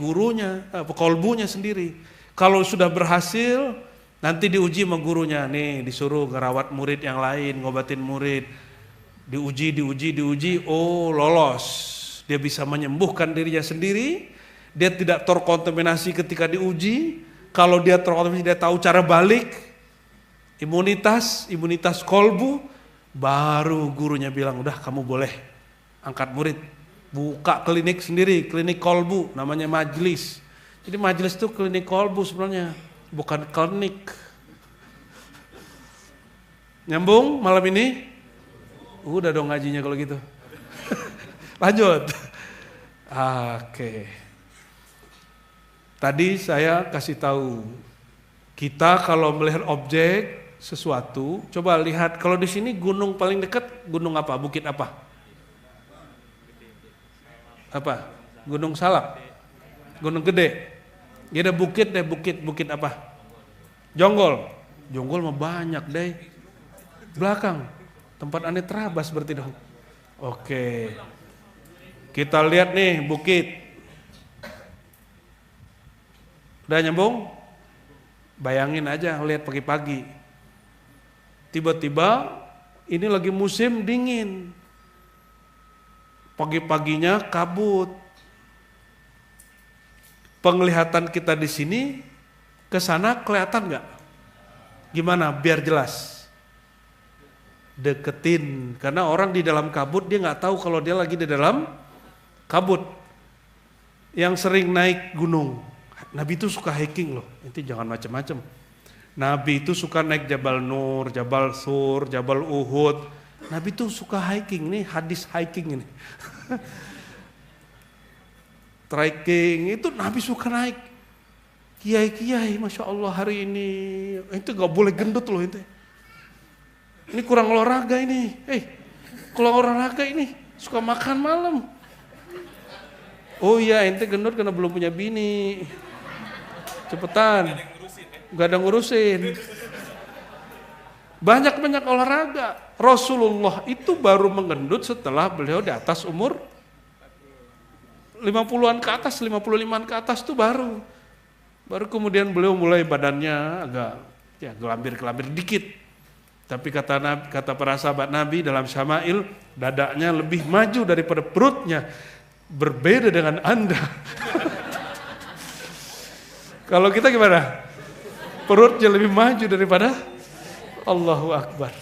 kolbunya sendiri. Kalau sudah berhasil, nanti diuji sama gurunya. Nih disuruh ngerawat murid yang lain, ngobatin murid. Diuji, oh lolos. Dia bisa menyembuhkan dirinya sendiri. Dia tidak terkontaminasi ketika diuji. Kalau dia terkontaminasi, dia tahu cara balik. Imunitas kolbu. Baru gurunya bilang, udah kamu boleh angkat murid. Buka klinik sendiri, klinik kolbu. Namanya majelis. Jadi majelis itu klinik kolbu sebenarnya. Bukan klinik. Nyambung malam ini? Udah dong ngajinya kalau gitu. Lanjut. Oke. Tadi saya kasih tahu, kita kalau melihat objek sesuatu, coba lihat kalau di sini gunung paling dekat gunung apa? Bukit apa? Apa? Gunung Salak. Gunung Gede. Ya ada bukit apa? Jonggol. Jonggol mah banyak deh. Belakang. Tempat aneh terabas berarti dong. Oke. Kita lihat nih bukit. Udah nyambung? Bayangin aja lihat pagi-pagi. Tiba-tiba ini lagi musim dingin. Pagi-paginya kabut. Penglihatan kita di sini ke sana kelihatan nggak? Gimana biar jelas? Deketin, karena orang di dalam kabut dia nggak tahu kalau dia lagi di dalam kabut. Yang sering naik gunung, Nabi itu suka hiking loh, nanti jangan macam-macam. Nabi itu suka naik Jabal Nur, Jabal Sur, Jabal Uhud. Nabi itu suka hiking nih, hadis hiking ini. Trekking itu Nabi suka naik. Kiai-kiai, Masya Allah hari ini, itu gak boleh gendut loh itu. Ini kurang olahraga ini. Kurang olahraga ini, suka makan malam. Oh iya, ente gendut karena belum punya bini. Cepetan. Gak ada ngurusin. Banyak-banyak olahraga. Rasulullah itu baru menggendut setelah beliau di atas umur 50-an ke atas, 55-an ke atas itu baru kemudian beliau mulai badannya agak gelambir-gelambir dikit. Tapi kata para sahabat Nabi dalam Syama'il, dadanya lebih maju daripada perutnya. Berbeda dengan Anda. Kalau kita gimana? Perutnya lebih maju daripada Allahu Akbar.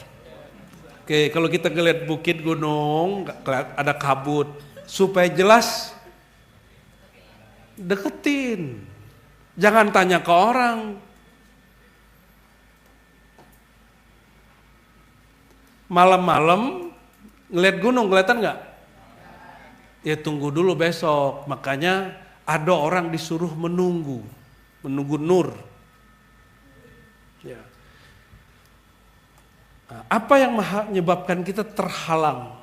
Oke, kalau kita ngeliat bukit gunung, ada kabut, supaya jelas deketin. Jangan tanya ke orang. Malam-malam ngeliat gunung, kelihatan nggak? Ya tunggu dulu besok. Makanya ada orang disuruh menunggu nur. Ya. Apa yang menyebabkan kita terhalang?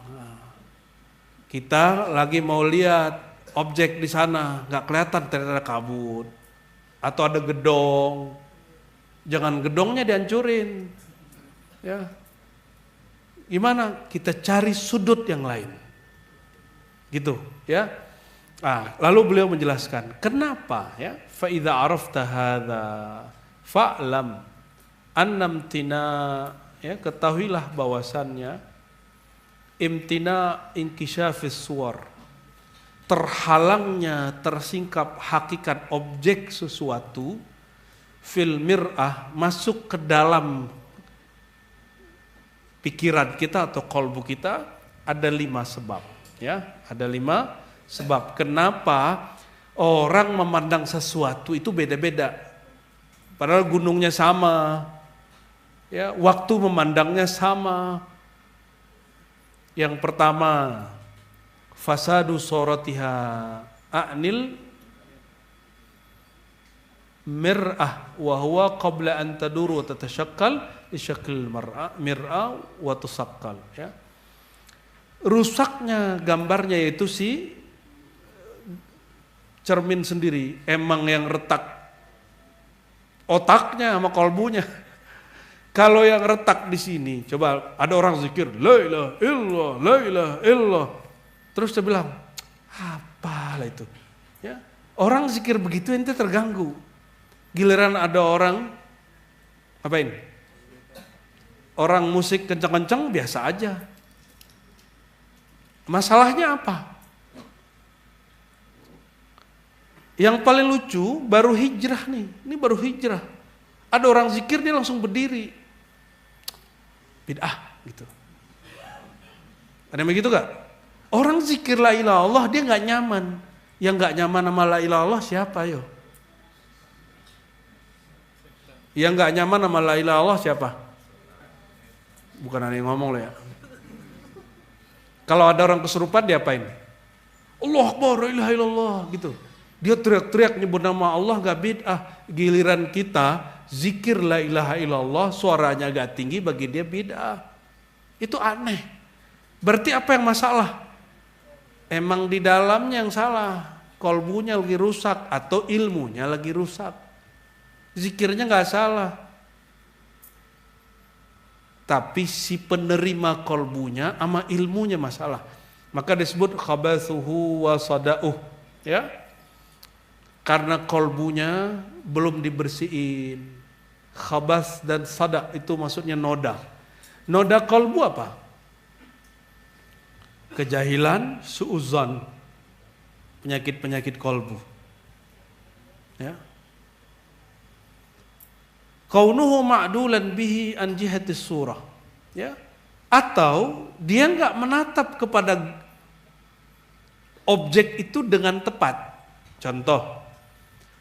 Kita lagi mau lihat objek di sana, nggak kelihatan, ternyata ada kabut atau ada gedong. Jangan gedongnya dihancurin, ya. Gimana? Kita cari sudut yang lain, gitu, ya. Lalu beliau menjelaskan kenapa, ya. Fa idza arafta hadza fa'lam annamtina, ya, ketahuilah bahwasannya imtina inkisyafis suwar, terhalangnya tersingkap hakikat objek sesuatu, fil mir'ah, masuk ke dalam pikiran kita atau kolbu kita, ada 5 sebab, ya, ada 5 sebab kenapa orang memandang sesuatu itu beda-beda, padahal gunungnya sama, ya, waktu memandangnya sama. Yang pertama, fasadu soratiha a'nil mir'ah wa huwa qabla an taduru wa tatashakkal lisyakil mir'ah wa tusakkal, ya. Rusaknya gambarnya yaitu si cermin sendiri, emang yang retak otaknya sama kolbunya. Kalau yang retak di sini, coba ada orang zikir la ilaha illallah, la ilaha illallah, terus dia bilang apalah itu, ya. Orang zikir begitu ente terganggu. Giliran ada orang apain? Orang musik kencang-kencang biasa aja. Masalahnya apa? Yang paling lucu baru hijrah nih. Ini baru hijrah. Ada orang zikir dia langsung berdiri. Bid'ah gitu. Ada yang begitu gak? Orang zikir la ilaha Allah dia gak nyaman. Yang gak nyaman sama la ilaha Allah siapa yo? Yang gak nyaman sama la ilaha Allah siapa? Bukan ada yang ngomong loh ya. Kalau ada orang kesurupan diapain? Allah Akbar, la ilaha illallah gitu. Dia teriak-teriak nyebut nama Allah gak bid'ah. Giliran kita zikir la ilaha illallah suaranya gak tinggi, bagi dia bid'ah. Itu aneh. Berarti apa yang masalah? Emang di dalamnya yang salah. Kolbunya lagi rusak atau ilmunya lagi rusak. Zikirnya gak salah. Tapi si penerima kolbunya sama ilmunya masalah. Maka disebut khabathuhu wa sada'uh, ya. Karena kolbunya belum dibersihin. Khabas dan sada itu maksudnya noda. Noda kolbu apa? Kejahilan, su'uzan, penyakit-penyakit kolbu, ya. Kaunuhu ma'dulan bihi an jihatis surah, ya. Atau dia enggak menatap kepada objek itu dengan tepat. Contoh,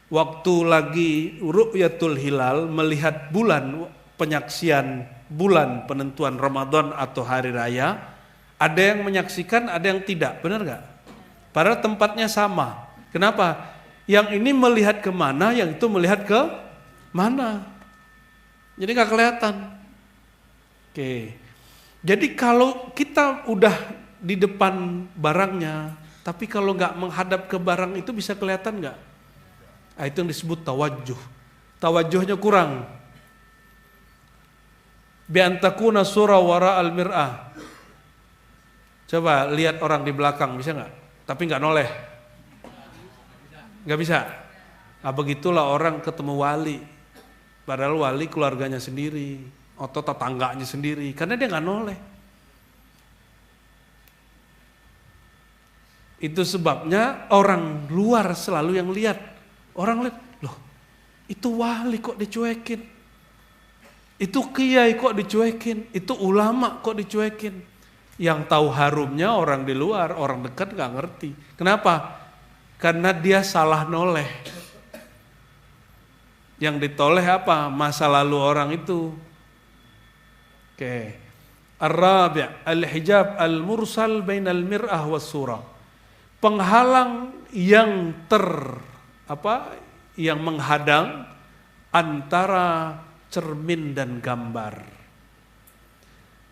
waktu lagi ru'yatul hilal, melihat bulan, penyaksian bulan penentuan Ramadan atau hari raya, ada yang menyaksikan, ada yang tidak, benar nggak? Padahal tempatnya sama. Kenapa? Yang ini melihat kemana, yang itu melihat ke mana. Jadi nggak kelihatan. Oke. Jadi kalau kita udah di depan barangnya, tapi kalau nggak menghadap ke barang itu bisa kelihatan nggak? Nah, itu yang disebut tawajjuh. Tawajjuhnya kurang. Bi antakuna sura wara al mir'ah. Coba lihat orang di belakang, bisa nggak? Tapi nggak noleh. Nggak bisa. Nah, begitulah orang ketemu wali. Padahal wali keluarganya sendiri, atau tetangganya sendiri, karena dia nggak noleh. Itu sebabnya orang luar selalu yang lihat. Orang lihat, loh itu wali kok dicuekin, itu kiai kok dicuekin, itu ulama kok dicuekin. Yang tahu harumnya orang di luar, orang dekat nggak ngerti. Kenapa? Karena dia salah noleh. Yang ditoleh apa? Masa lalu orang itu. Oke. Ar-rabi' al-hijab al-mursal bainal mir'ah was surah. Penghalang yang yang menghadang antara cermin dan gambar.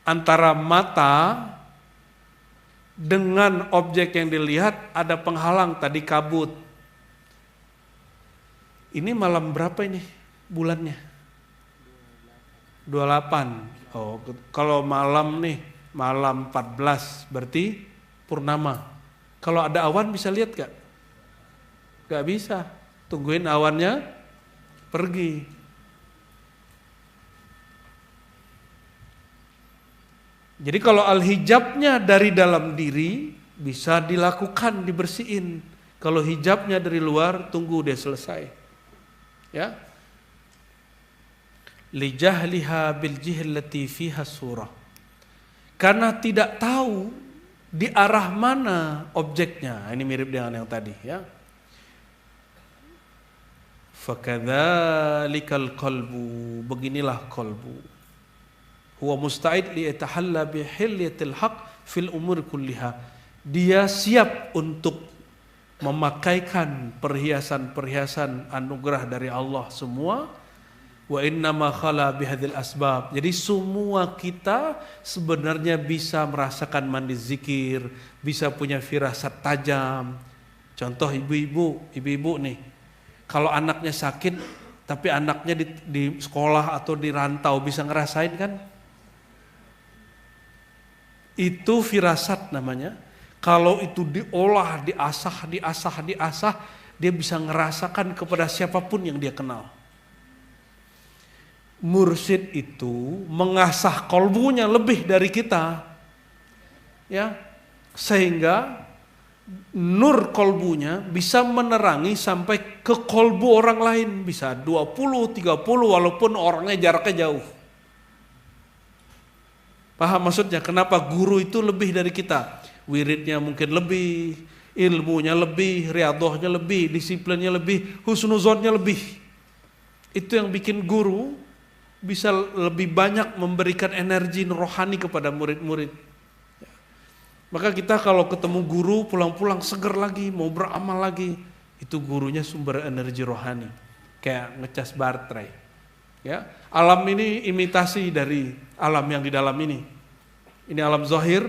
Antara mata dengan objek yang dilihat ada penghalang, tadi kabut. Ini malam berapa ini bulannya? 28. Oh, kalau malam nih, malam 14 berarti purnama. Kalau ada awan bisa lihat gak? Gak bisa. Tungguin awannya pergi. Jadi kalau al-hijabnya dari dalam diri bisa dilakukan, dibersihin. Kalau hijabnya dari luar, tunggu dia selesai. Ya. Lijahliha bil jihlati fiha surah. Karena tidak tahu di arah mana objeknya. Ini mirip dengan yang tadi, ya. Fakadzalikal qalbu, beginilah qalbu. Huwa musta'id li yatahalla bi hilyatil haq fil umur kulliha. Dia siap untuk memakaikan perhiasan-perhiasan anugerah dari Allah semua. Wa innama khala bihadzal asbab. Jadi semua kita sebenarnya bisa merasakan mandi zikir, bisa punya firasat tajam. Contoh ibu-ibu nih. Kalau anaknya sakit, tapi anaknya di sekolah atau di rantau bisa ngerasain kan? Itu firasat namanya. Kalau itu diolah, diasah, dia bisa ngerasakan kepada siapapun yang dia kenal. Mursyid itu mengasah kolbunya lebih dari kita, ya, sehingga nur kolbunya bisa menerangi sampai ke kolbu orang lain, bisa 20, 30 walaupun orangnya jaraknya jauh. Paham maksudnya? Kenapa guru itu lebih dari kita? Wiridnya mungkin lebih, ilmunya lebih, riyadhahnya lebih, disiplinnya lebih, husnuzonnya lebih. Itu yang bikin guru bisa lebih banyak memberikan energi rohani kepada murid-murid. Maka kita kalau ketemu guru pulang-pulang seger lagi, mau beramal lagi, itu gurunya sumber energi rohani, kayak ngecas baterai. Ya, alam ini imitasi dari alam yang di dalam ini. Ini alam zahir,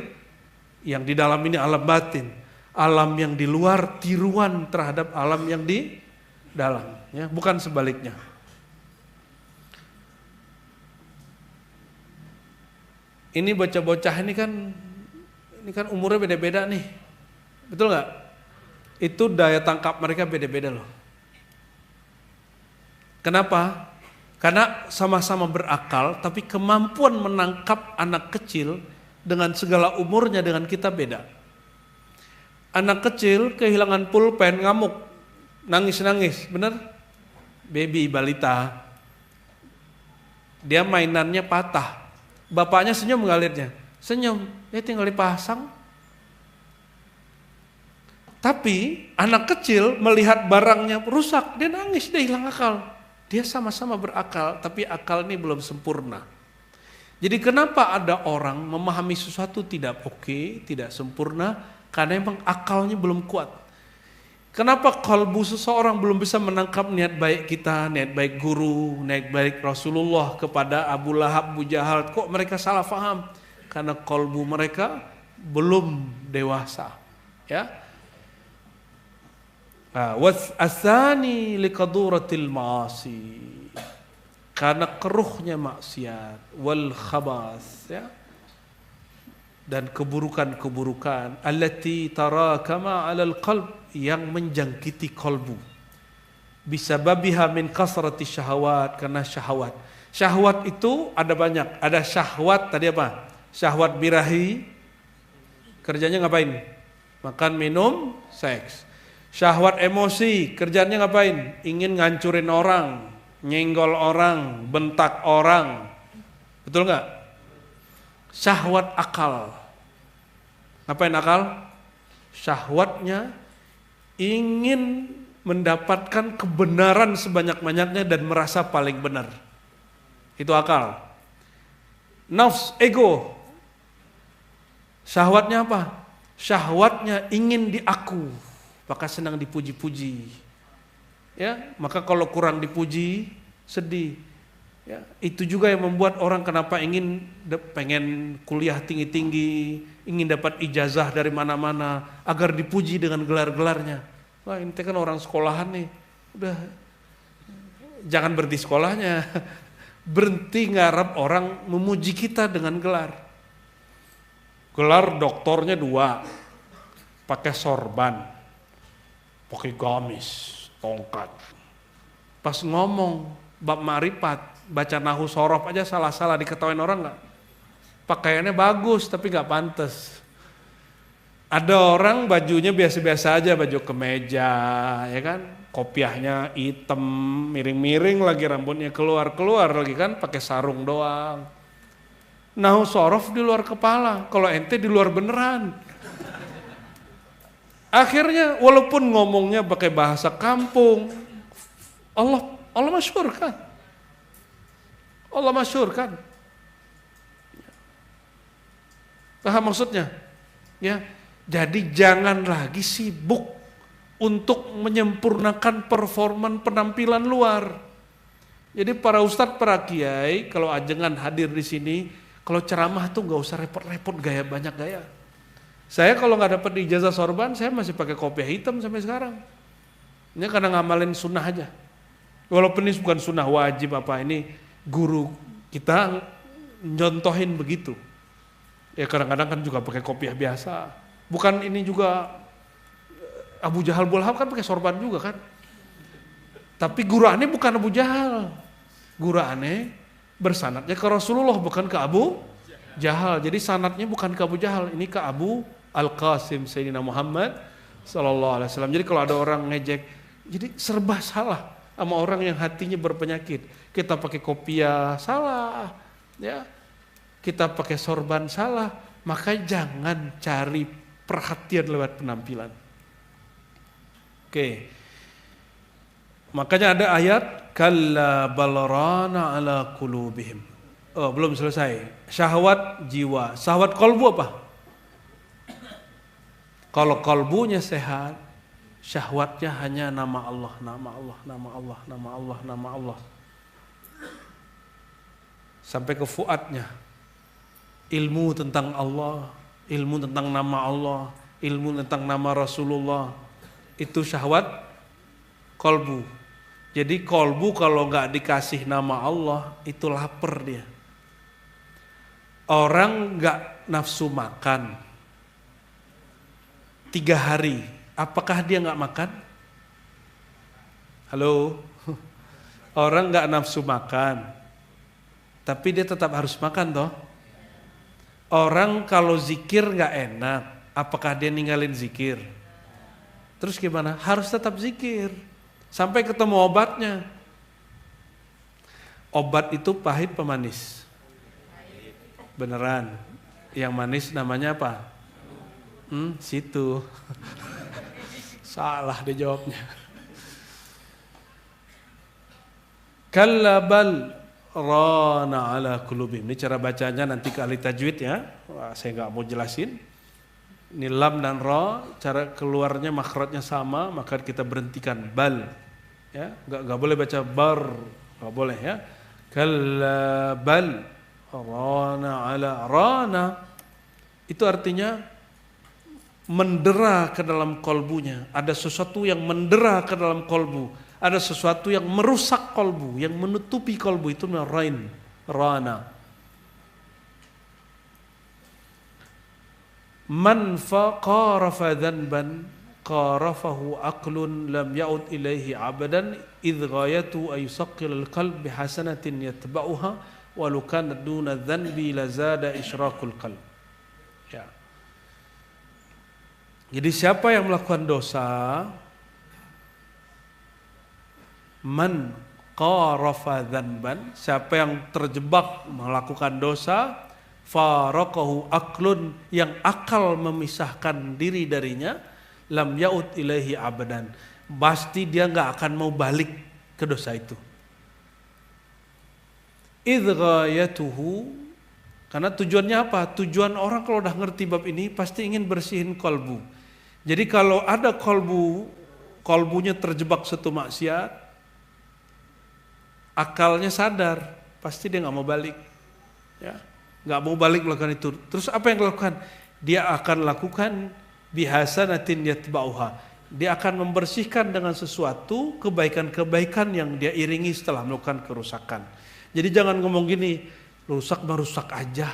yang di dalam ini alam batin. Alam yang di luar tiruan terhadap alam yang di dalam, ya, bukan sebaliknya. Ini bocah-bocah ini kan umurnya beda-beda nih, betul nggak? Itu daya tangkap mereka beda-beda loh. Kenapa? Karena sama-sama berakal, tapi kemampuan menangkap anak kecil dengan segala umurnya dengan kita beda. Anak kecil kehilangan pulpen, ngamuk, nangis-nangis, bener? Baby, balita, dia mainannya patah. Bapaknya senyum nggak liatnya? Senyum, dia tinggal dipasang. Tapi anak kecil melihat barangnya rusak, dia nangis, dia hilang akal. Dia sama-sama berakal, tapi akal ini belum sempurna. Jadi kenapa ada orang memahami sesuatu tidak oke, tidak sempurna? Karena emang akalnya belum kuat. Kenapa kalbu seseorang belum bisa menangkap niat baik kita, niat baik guru, niat baik Rasulullah kepada Abu Lahab, Abu Jahal? Kok mereka salah faham? Karena kalbu mereka belum dewasa. Ya. Was'asani liqaduratil ma'asi, karena keruhnya maksiat, wal khabas, ya, dan keburukan-keburukan, allati tarakama 'alal qalb, yang menjangkiti kalbu, bisababiha min kasrati syahwat, karena syahwat. Syahwat itu ada banyak, ada syahwat tadi apa? Syahwat birahi, kerjanya ngapain? Makan, minum, seks. Syahwat emosi, kerjanya ngapain? Ingin ngancurin orang, nyenggol orang, bentak orang. Betul nggak? Syahwat akal. Ngapain akal? Syahwatnya ingin mendapatkan kebenaran sebanyak-banyaknya dan merasa paling benar. Itu akal. Nafs, ego. Syahwatnya apa? Syahwatnya ingin diaku, maka senang dipuji-puji. Ya, maka kalau kurang dipuji, sedih. Ya, itu juga yang membuat orang kenapa pengen kuliah tinggi-tinggi, ingin dapat ijazah dari mana-mana agar dipuji dengan gelar-gelarnya. Wah, ini kan orang sekolahan nih. Udah, jangan berhenti sekolahnya. Berhenti ngarap orang memuji kita dengan gelar. Gelar doktornya 2, pakai sorban, pakai gamis, tongkat. Pas ngomong bab ma'rifat, baca nahu sorof aja salah-salah, diketawain orang nggak? Pakaiannya bagus tapi nggak pantas. Ada orang bajunya biasa-biasa aja, baju kemeja, ya kan? Kopiahnya hitam, miring-miring lagi, rambutnya keluar-keluar lagi kan, pakai sarung doang. Nahu sorof di luar kepala, kalau ente di luar beneran. Akhirnya walaupun ngomongnya pakai bahasa kampung, Allah masyhurkan. Allah masyhurkan. Paham maksudnya? Ya. Jadi jangan lagi sibuk untuk menyempurnakan performan penampilan luar. Jadi para ustadz, para kiai, kalau ajengan hadir di sini, kalau ceramah tuh nggak usah repot-repot gaya, banyak gaya. Saya kalau nggak dapat ijazah sorban, saya masih pakai kopiah hitam sampai sekarang. Ini karena ngamalin sunnah aja. Walaupun ini bukan sunnah wajib apa, ini guru kita nyontohin begitu. Ya kadang-kadang kan juga pakai kopiah biasa. Bukan ini juga Abu Jahal Abu Lahab kan pakai sorban juga kan. Tapi guru aneh bukan Abu Jahal. Guru aneh bersanadnya ke Rasulullah, bukan ke Abu Jahal. Jadi sanadnya bukan ke Abu Jahal, ini ke Abu Al-Qasim Sayyidina Muhammad sallallahu alaihi wasallam. Jadi kalau ada orang ngejek, jadi serba salah sama orang yang hatinya berpenyakit. Kita pakai kopiah salah, ya. Kita pakai sorban salah, maka jangan cari perhatian lewat penampilan. Oke. Makanya ada ayat kalla balarana ala qulubihim. Oh, belum selesai. Syahwat jiwa, syahwat kalbu apa? Kalau kalbunya sehat, syahwatnya hanya nama Allah, nama Allah, nama Allah, nama Allah, nama Allah. Sampai ke fuadnya. Ilmu tentang Allah, ilmu tentang nama Allah, ilmu tentang nama Rasulullah. Itu syahwat kalbu. Jadi kalbu kalau nggak dikasih nama Allah, itu lapar dia. Orang nggak nafsu makan 3 hari, apakah dia nggak makan? Halo, orang nggak nafsu makan, tapi dia tetap harus makan toh. Orang kalau zikir nggak enak, apakah dia ninggalin zikir? Terus gimana? Harus tetap zikir sampai ketemu obatnya. Obat itu pahit pemanis. Beneran. Yang manis namanya apa? Situ. Salah dia jawabnya. Kalla bal rana ala qulubihim. Ini cara bacanya nanti ke ahli tajwid ya. Wah, saya nggak mau jelasin. Ini lam dan ra, cara keluarnya makhrajnya sama, maka kita berhentikan bal. Ya, nggak boleh baca bar, nggak boleh ya. Kalla bal rana ala rana. Itu artinya mendera ke dalam kolbunya. Ada sesuatu yang mendera ke dalam kolbu. Ada sesuatu yang merusak kolbu, yang menutupi kolbu. Itu namanya rain, rana. Man qarafa dhanban qarafahu aqlun lam ya'ud ilaihi abadan idh ghayatu ay yusaqqil al-qalb bihasanatin yatba'uha walau kana duna dhanbi lazada isyraqul qalb. Ya. Jadi siapa yang melakukan dosa, man qarafa dzanban, siapa yang terjebak melakukan dosa, faraqahu aqlun, yang akal memisahkan diri darinya, lam yaud ilaihi abadan, pasti dia nggak akan mau balik ke dosa itu. Idghayatuhu, karena tujuannya apa? Tujuan orang kalau udah ngerti bab ini pasti ingin bersihin kolbu. Jadi kalau ada kolbunya terjebak satu maksiat, akalnya sadar, pasti dia nggak mau balik, ya, nggak mau balik melakukan itu. Terus apa yang dilakukan? Dia akan lakukan bihasanatin yatba'uha. Dia akan membersihkan dengan sesuatu kebaikan-kebaikan yang dia iringi setelah melakukan kerusakan. Jadi jangan ngomong gini, rusak merusak aja,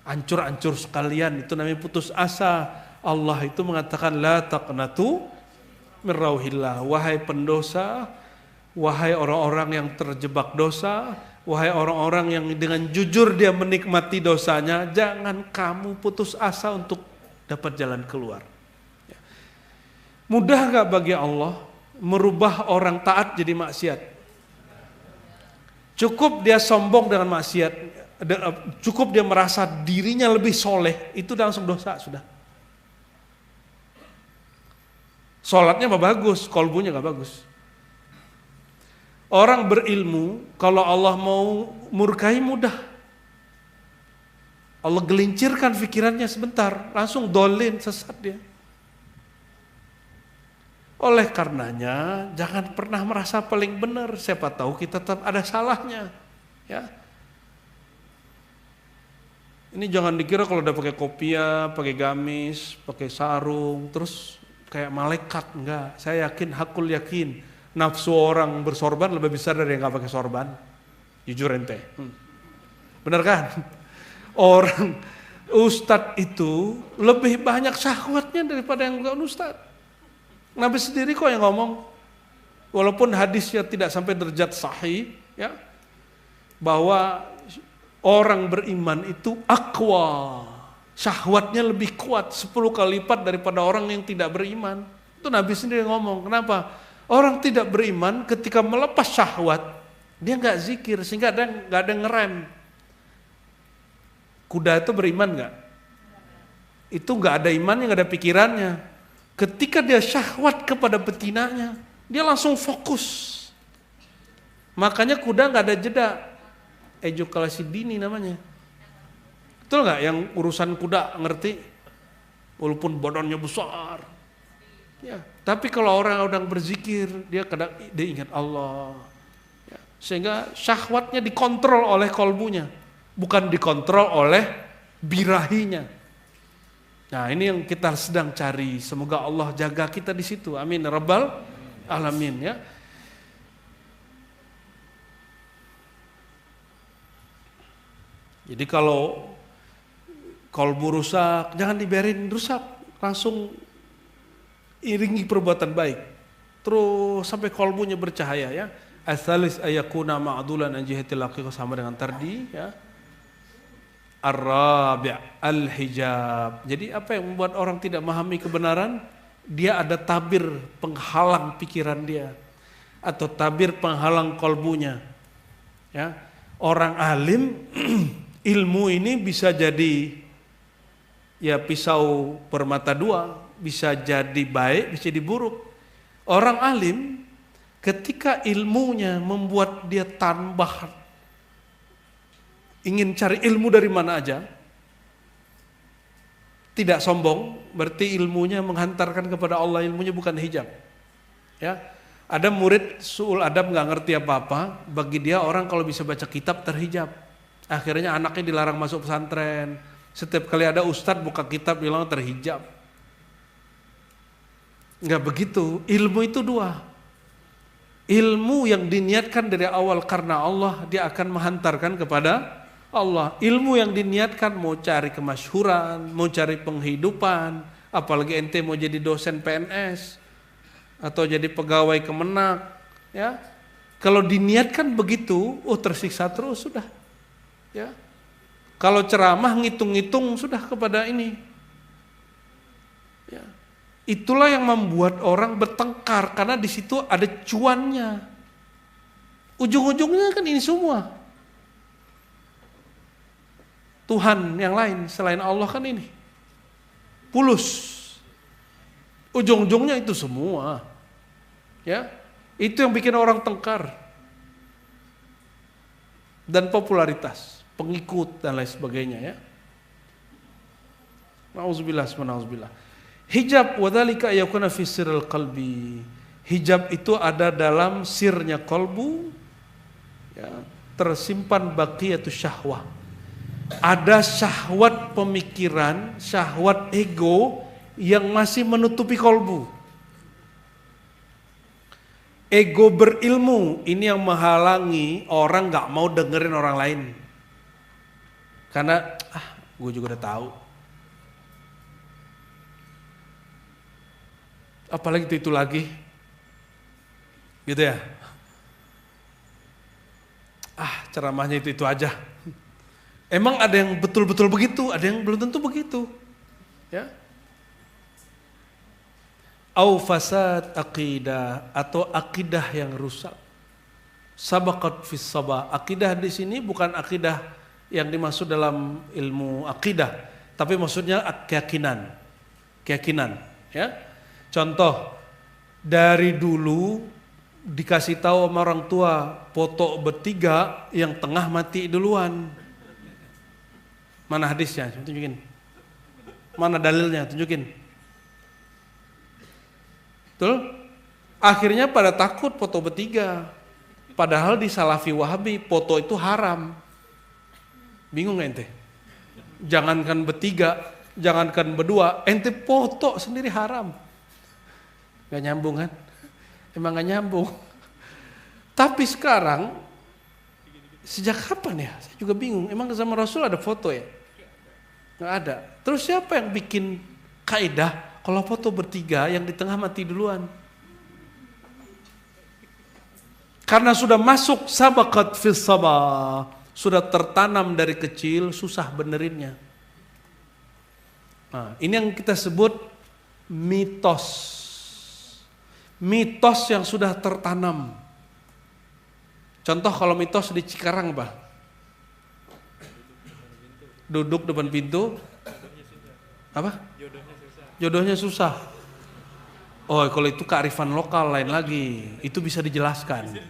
hancur-hancur sekalian, itu namanya putus asa. Allah itu mengatakan la taqnatu min rauhillah, wahai pendosa, wahai orang-orang yang terjebak dosa, wahai orang-orang yang dengan jujur dia menikmati dosanya, jangan kamu putus asa untuk dapat jalan keluar. Mudah gak bagi Allah merubah orang taat jadi maksiat? Cukup dia sombong dengan maksiat, cukup dia merasa dirinya lebih soleh, itu udah langsung dosa sudah. Sholatnya mah bagus, kolbunya gak bagus. Orang berilmu, kalau Allah mau murkai mudah. Allah gelincirkan pikirannya sebentar, langsung dolin, sesat dia. Oleh karenanya, jangan pernah merasa paling benar. Siapa tahu kita tetap ada salahnya. Ya. Ini jangan dikira kalau udah pakai kopiah, pakai gamis, pakai sarung, terus kayak malaikat. Enggak, saya yakin, hakul yakin, nafsu orang bersorban lebih besar dari yang gak pakai sorban. Jujur ente. Bener kan? Orang ustadz itu lebih banyak syahwatnya daripada yang bukan ustadz. Nabi sendiri kok yang ngomong, walaupun hadisnya tidak sampai derajat sahih, ya, bahwa orang beriman itu aqwa, syahwatnya lebih kuat 10 kali lipat daripada orang yang tidak beriman. Itu Nabi sendiri ngomong. Kenapa? Orang tidak beriman ketika melepas syahwat, dia nggak zikir, sehingga nggak ada ngerem. Kuda itu beriman nggak? Itu nggak ada imannya, nggak ada pikirannya. Ketika dia syahwat kepada betinanya, dia langsung fokus. Makanya kuda nggak ada jeda. Ejakulasi dini namanya. Betul nggak? Yang urusan kuda ngerti, walaupun badannya besar. Ya, tapi kalau orang berzikir, dia ingat Allah. Ya, sehingga syahwatnya dikontrol oleh kolbunya, bukan dikontrol oleh birahinya. Nah, ini yang kita sedang cari. Semoga Allah jaga kita di situ. Amin rabbal alamin ya. Jadi kalau kolbu rusak, jangan dibiarin rusak, langsung iringi perbuatan baik. Terus sampai kolbunya bercahaya ya. As-salis ayakuna ma'dulan an jihatil haqiqah, sama dengan tadi ya. Ar-rabi' al-hijab. Jadi apa yang membuat orang tidak memahami kebenaran? Dia ada tabir penghalang pikiran dia, atau tabir penghalang kolbunya. Ya. Orang alim ilmu ini bisa jadi Ya pisau bermata dua, bisa jadi baik, bisa jadi buruk. Orang alim ketika ilmunya membuat dia tambah ingin cari ilmu dari mana aja, tidak sombong, berarti ilmunya menghantarkan kepada Allah, ilmunya bukan hijab. Ya, ada murid suul adab nggak ngerti apa-apa, bagi dia orang kalau bisa baca kitab terhijab. Akhirnya anaknya dilarang masuk pesantren. Setiap kali ada ustadz buka kitab bilang terhijab. Nggak begitu. Ilmu itu dua. Ilmu yang diniatkan dari awal karena Allah, dia akan menghantarkan kepada Allah. Ilmu yang diniatkan mau cari kemasyhuran, mau cari penghidupan, apalagi ente mau jadi dosen PNS atau jadi pegawai Kemenak, ya. Kalau diniatkan begitu, tersiksa terus sudah. Ya. Kalau ceramah ngitung-ngitung sudah kepada ini. Ya. Itulah yang membuat orang bertengkar karena di situ ada cuannya. Ujung-ujungnya kan ini semua. Tuhan yang lain selain Allah kan ini. Pulus. Ujung-ujungnya itu semua. Ya. Itu yang bikin orang tengkar. Dan popularitas, pengikut dan lain sebagainya, ya. Nauzubillah, subhanallah. Hijab wadzalika yakuna fi sirril qalbi. Hijab itu ada dalam sirnya kolbu, ya, tersimpan baqiyatus syahwah. Ada syahwat pemikiran, syahwat ego yang masih menutupi kolbu. Ego berilmu ini yang menghalangi orang gak mau dengerin orang lain. Karena gue juga udah tahu. Apalagi itu lagi. Gitu ya. Ceramahnya itu aja. Emang ada yang betul-betul begitu, ada yang belum tentu begitu. Ya. Au fasad aqidah, atau akidah yang rusak. Sabaqat fis sabah. Akidah di sini bukan akidah yang dimaksud dalam ilmu akidah, tapi maksudnya keyakinan. Keyakinan, ya. Contoh, dari dulu dikasih tahu sama orang tua foto bertiga, yang tengah mati duluan. Mana hadisnya? Tunjukin. Mana dalilnya? Tunjukin. Betul? Akhirnya pada takut foto bertiga. Padahal di Salafi Wahabi foto itu haram. Bingung gak ente? Jangankan bertiga, jangankan berdua, ente foto sendiri haram. Gak nyambung kan? Emang gak nyambung. Tapi sekarang, sejak kapan ya? Saya juga bingung. Emang zaman Rasul ada foto ya? Gak ada. Terus siapa yang bikin kaidah kalau foto bertiga yang di tengah mati duluan? Karena sudah masuk sabaqat fis sabah, sudah tertanam dari kecil, susah benerinnya. Nah, ini yang kita sebut mitos. Mitos yang sudah tertanam. Contoh kalau mitos di Cikarang, Bah. Duduk depan pintu. Apa? Jodohnya susah. Oh, kalau itu kearifan lokal lain lagi. Itu bisa dijelaskan.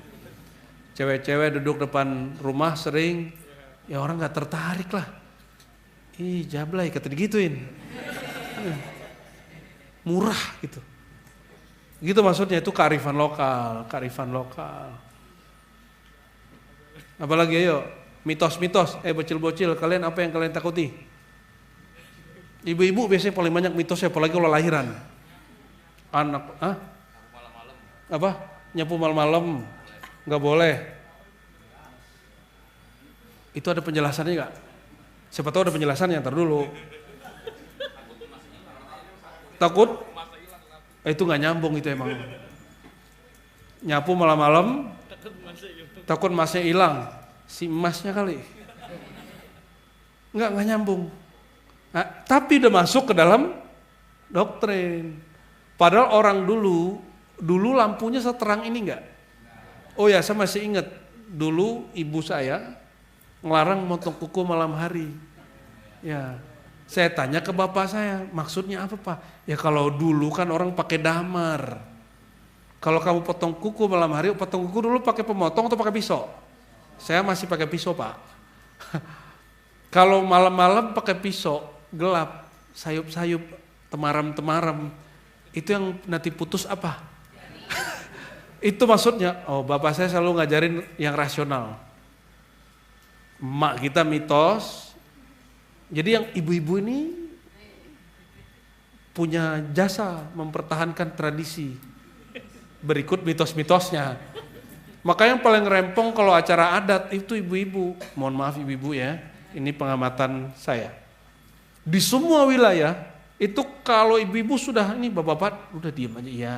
Cewek-cewek duduk depan rumah sering, ya orang gak tertarik lah. Ih, jablay, kata digituin. Murah gitu. Gitu maksudnya, itu kearifan lokal, kearifan lokal. Apalagi ayo, mitos-mitos. Bocil-bocil, kalian apa yang kalian takuti? Ibu-ibu biasanya paling banyak mitosnya, apalagi kalau lahiran. Anak, apa? Nyapu malam-malam, nggak boleh. Itu ada penjelasannya nggak? Siapa tahu ada penjelasannya, ntar dulu. Takut? Itu nggak nyambung itu emang. Nyapu malam-malam, takut emasnya hilang. Si emasnya kali. Nggak nyambung. Nah, tapi udah masuk ke dalam doktrin. Padahal orang dulu lampunya seterang ini enggak? Oh ya, saya masih ingat dulu ibu saya ngelarang motong kuku malam hari. Ya, Saya tanya ke bapak saya, maksudnya apa Pak? Ya kalau dulu kan orang pakai damar. Kalau kamu potong kuku malam hari, potong kuku dulu pakai pemotong atau pakai pisau? Saya masih pakai pisau Pak. Kalau malam-malam pakai pisau, gelap, sayup-sayup, temaram-temaram. Itu yang nanti putus apa? Itu maksudnya, oh bapak saya selalu ngajarin yang rasional. Emak kita mitos. Jadi yang ibu-ibu ini punya jasa mempertahankan tradisi. Berikut mitos-mitosnya. Maka yang paling rempong kalau acara adat itu ibu-ibu. Mohon maaf ibu-ibu ya, ini pengamatan saya. Di semua wilayah itu kalau ibu-ibu sudah ini bapak-bapak udah diam aja ya.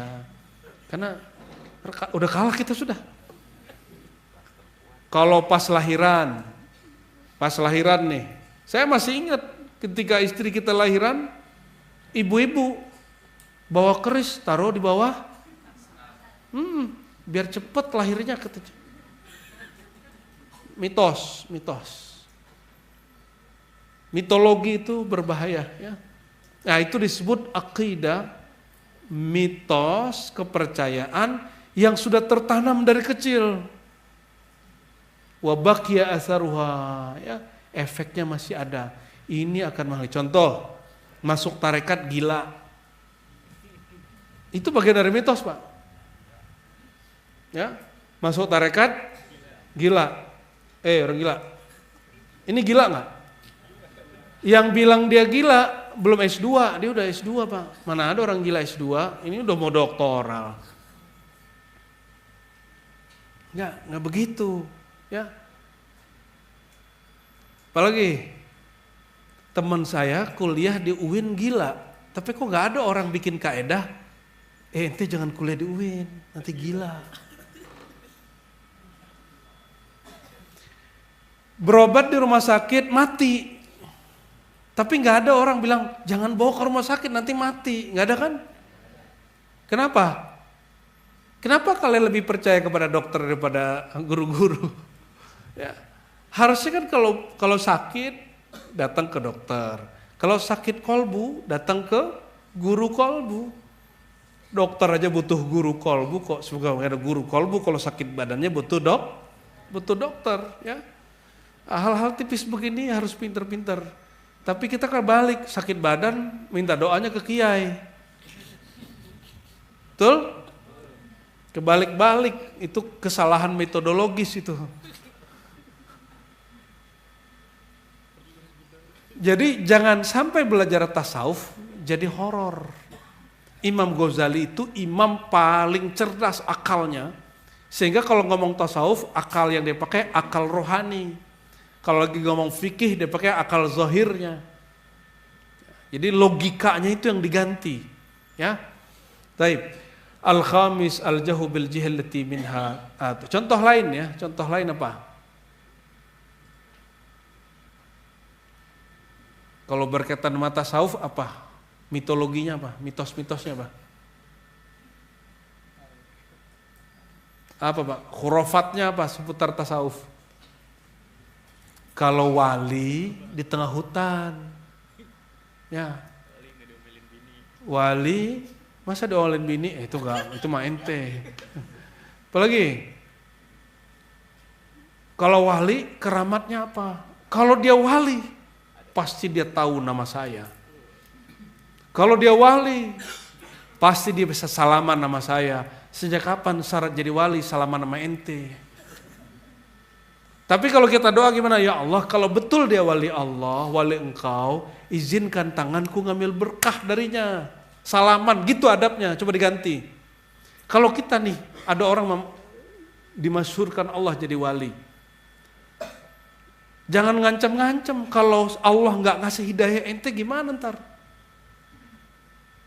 Karena udah kalah kita sudah. Kalau pas lahiran nih, saya masih ingat ketika istri kita lahiran, ibu-ibu bawa keris taruh di bawah, biar cepet lahirnya katanya. Mitos. Mitologi itu berbahaya ya. Nah itu disebut akidah, mitos, kepercayaan yang sudah tertanam dari kecil. Wa baqiya atharuha ya, efeknya masih ada. Ini akan mengalami. Contoh, masuk tarekat gila. Itu bagian dari mitos, Pak. Ya, masuk tarekat gila. Orang gila. Ini gila nggak? Yang bilang dia gila belum S2, dia udah S2, Pak. Mana ada orang gila S2, ini udah mau doktoral. Enggak begitu, ya. Apalagi teman saya kuliah di UIN gila, tapi kok nggak ada orang bikin kaedah, ente jangan kuliah di UIN, nanti gila. Berobat di rumah sakit mati, tapi nggak ada orang bilang jangan bawa ke rumah sakit nanti mati, nggak ada kan? Kenapa? Kenapa kalian lebih percaya kepada dokter daripada guru-guru? Ya. Harusnya kan kalau sakit datang ke dokter. Kalau sakit kolbu datang ke guru kolbu. Dokter aja butuh guru kolbu kok, semoga nggak ada guru kolbu. Kalau sakit badannya butuh dokter ya. Hal-hal tipis begini harus pinter-pinter. Tapi kita kan balik, sakit badan minta doanya ke kiai. Betul? Kebalik-balik, itu kesalahan metodologis itu. Jadi jangan sampai belajar tasawuf jadi horor. Imam Ghazali itu imam paling cerdas akalnya. Sehingga kalau ngomong tasawuf, akal yang dia pakai akal rohani. Kalau lagi ngomong fikih dia pakai akal zahirnya. Jadi logikanya itu yang diganti, ya. Baik. Al-khamis al-jahu bil jihallati minha. Contoh lain ya, contoh lain apa? Kalau berkaitan mata tasawuf apa? Mitologinya apa? Mitos-mitosnya apa? Apa Pak? Khurafatnya apa seputar tasawuf? Kalau wali di tengah hutan, ya. Wali masa diomelin bini? Itu enggak, itu mah ente. Apalagi? Kalau wali keramatnya apa? Kalau dia wali, pasti dia tahu nama saya. Kalau dia wali, pasti dia bisa salaman nama saya. Sejak kapan syarat jadi wali salaman nama ente? Tapi kalau kita doa gimana? Ya Allah, kalau betul dia wali Allah, wali engkau, izinkan tanganku ngambil berkah darinya. Salaman, gitu adabnya, coba diganti. Kalau kita nih, ada orang dimasyhurkan Allah jadi wali. Jangan ngancam-ngancam, kalau Allah nggak ngasih hidayah ente gimana ntar?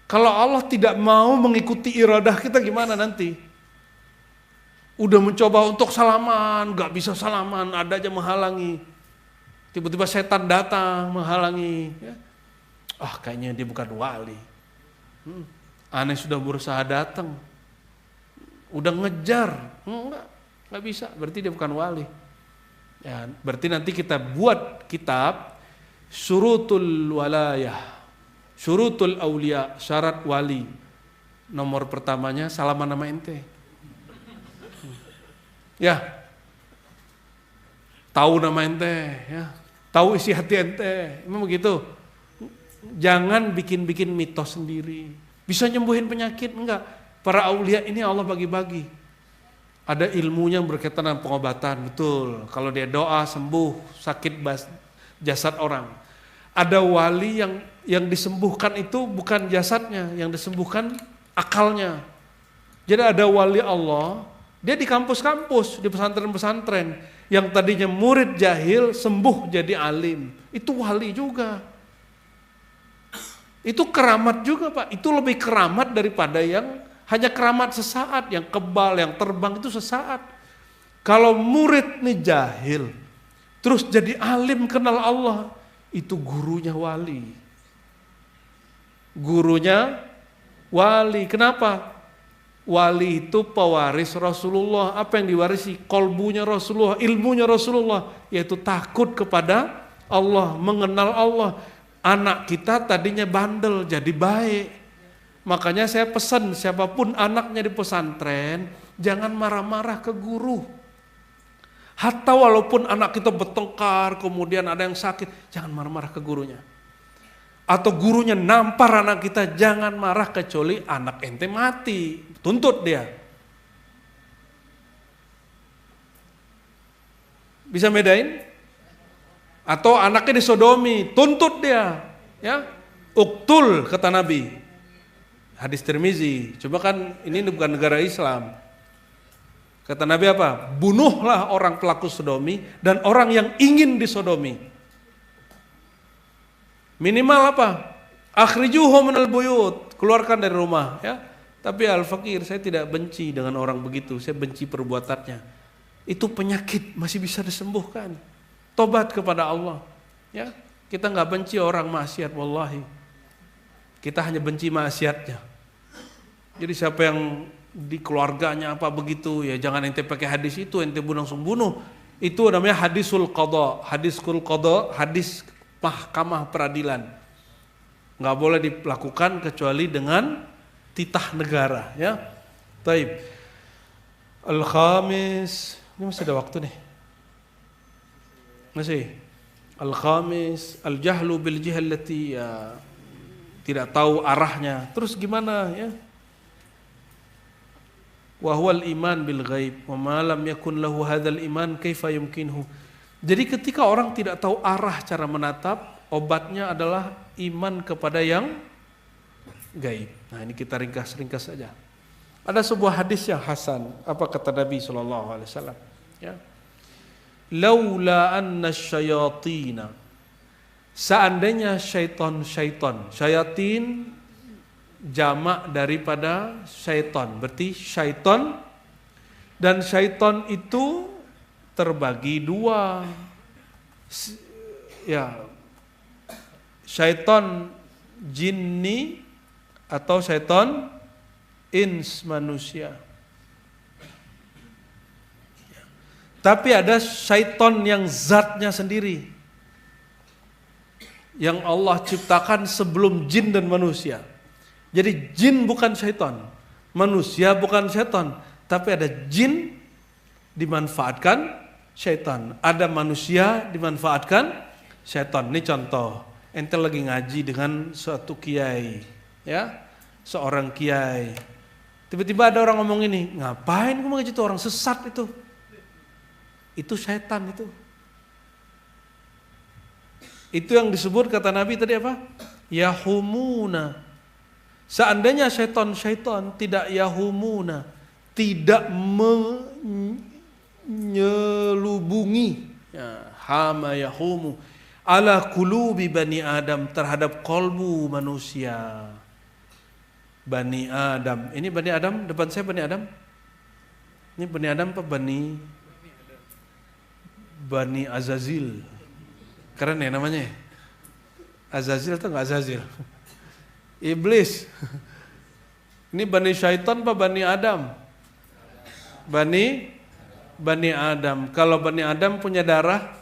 Kalau Allah tidak mau mengikuti iradah kita gimana nanti? Udah mencoba untuk salaman, gak bisa salaman, ada aja menghalangi. Tiba-tiba setan datang menghalangi. Ya. Kayaknya dia bukan wali. Aneh sudah berusaha datang. Udah ngejar, nggak bisa, berarti dia bukan wali. Ya, berarti nanti kita buat kitab Syurutul walayah, syurutul aulia, syarat wali. Nomor pertamanya salaman nama ente. Ya. Tahu nama ente, ya. Tahu isi hati ente. Memang begitu. Jangan bikin-bikin mitos sendiri. Bisa nyembuhin penyakit enggak? Para aulia ini Allah bagi-bagi. Ada ilmunya yang berkaitan dengan pengobatan, betul. Kalau dia doa sembuh sakit jasad orang. Ada wali yang disembuhkan itu bukan jasadnya, yang disembuhkan akalnya. Jadi ada wali Allah, dia di kampus-kampus, di pesantren-pesantren, yang tadinya murid jahil sembuh jadi alim. Itu wali juga. Itu keramat juga, Pak. Itu lebih keramat daripada yang hanya keramat sesaat, yang kebal, yang terbang itu sesaat. Kalau murid nih jahil, terus jadi alim kenal Allah, itu gurunya wali. Gurunya wali. Kenapa? Wali itu pewaris Rasulullah. Apa yang diwarisi? Kolbunya Rasulullah, ilmunya Rasulullah, yaitu takut kepada Allah, mengenal Allah. Anak kita tadinya bandel jadi baik. Makanya saya pesan siapapun anaknya di pesantren, jangan marah-marah ke guru. Hatta walaupun anak kita bertengkar, kemudian ada yang sakit, jangan marah-marah ke gurunya. Atau gurunya nampar anak kita, jangan marah kecuali anak ente mati. Tuntut dia. Bisa bedain? Atau anaknya disodomi, tuntut dia. Ya, uktul kata Nabi. Hadis Tirmizi. Coba kan ini bukan negara Islam. Kata Nabi apa? Bunuhlah orang pelaku sodomi dan orang yang ingin disodomi. Minimal apa? Akhrijuhum minal buyut, keluarkan dari rumah, ya. Tapi Al-Fakir, saya tidak benci dengan orang begitu, saya benci perbuatannya. Itu penyakit, masih bisa disembuhkan. Tobat kepada Allah, ya. Kita nggak benci orang maksiat, wallahi. Kita hanya benci maksiatnya. Jadi siapa yang di keluarganya apa begitu, ya jangan ente pakai hadis itu, ente langsung bunuh. Itu namanya hadisul qadha, hadis mahkamah peradilan. Nggak boleh dilakukan kecuali dengan titah negara, ya. Taib. Al-khamis, ini masih ada waktu nih. Masih. Al-khamis, al-jahlu bil jihallati, ya, tidak tahu arahnya. Terus gimana, ya? Wa huwal iman bil ghaib wa ma lam yakun lahu hadzal iman kaifa yumkinhu. Jadi ketika orang tidak tahu arah cara menatap, obatnya adalah iman kepada yang gaib. Nah, ini kita ringkas saja. Ada sebuah hadis yang hasan. Apa kata Nabi sallallahu alaihi wasallam? Ya. Laula anna syayatina, seandainya syayatin jamak daripada syaitan, berarti syaitan, dan syaitan itu terbagi dua, ya, syaitan jinni atau syaitan ins manusia. Tapi ada syaitan yang zatnya sendiri, yang Allah ciptakan sebelum jin dan manusia. Jadi jin bukan syaitan, manusia bukan syaitan, tapi ada jin dimanfaatkan syaitan, ada manusia dimanfaatkan syaitan. Ini contoh, ente lagi ngaji dengan suatu kiai, ya, seorang kiai. Tiba-tiba ada orang ngomong ini, ngapain kamu ngaji itu, orang sesat itu. Itu syaitan itu. Itu yang disebut kata Nabi tadi apa? Yahumuna. Seandainya syaitan tidak yahumuna, tidak menyelubungi, ya, hama yahumu ala qulubi bani Adam, terhadap kolbu manusia. Bani Adam. Ini Bani Adam, depan saya Bani Adam. Ini Bani Adam apa Bani Azazil. Keren ya namanya. Azazil atau enggak Azazil? Iblis. Ini Bani Syaitan apa Bani Adam? Bani Adam. Kalau Bani Adam punya darah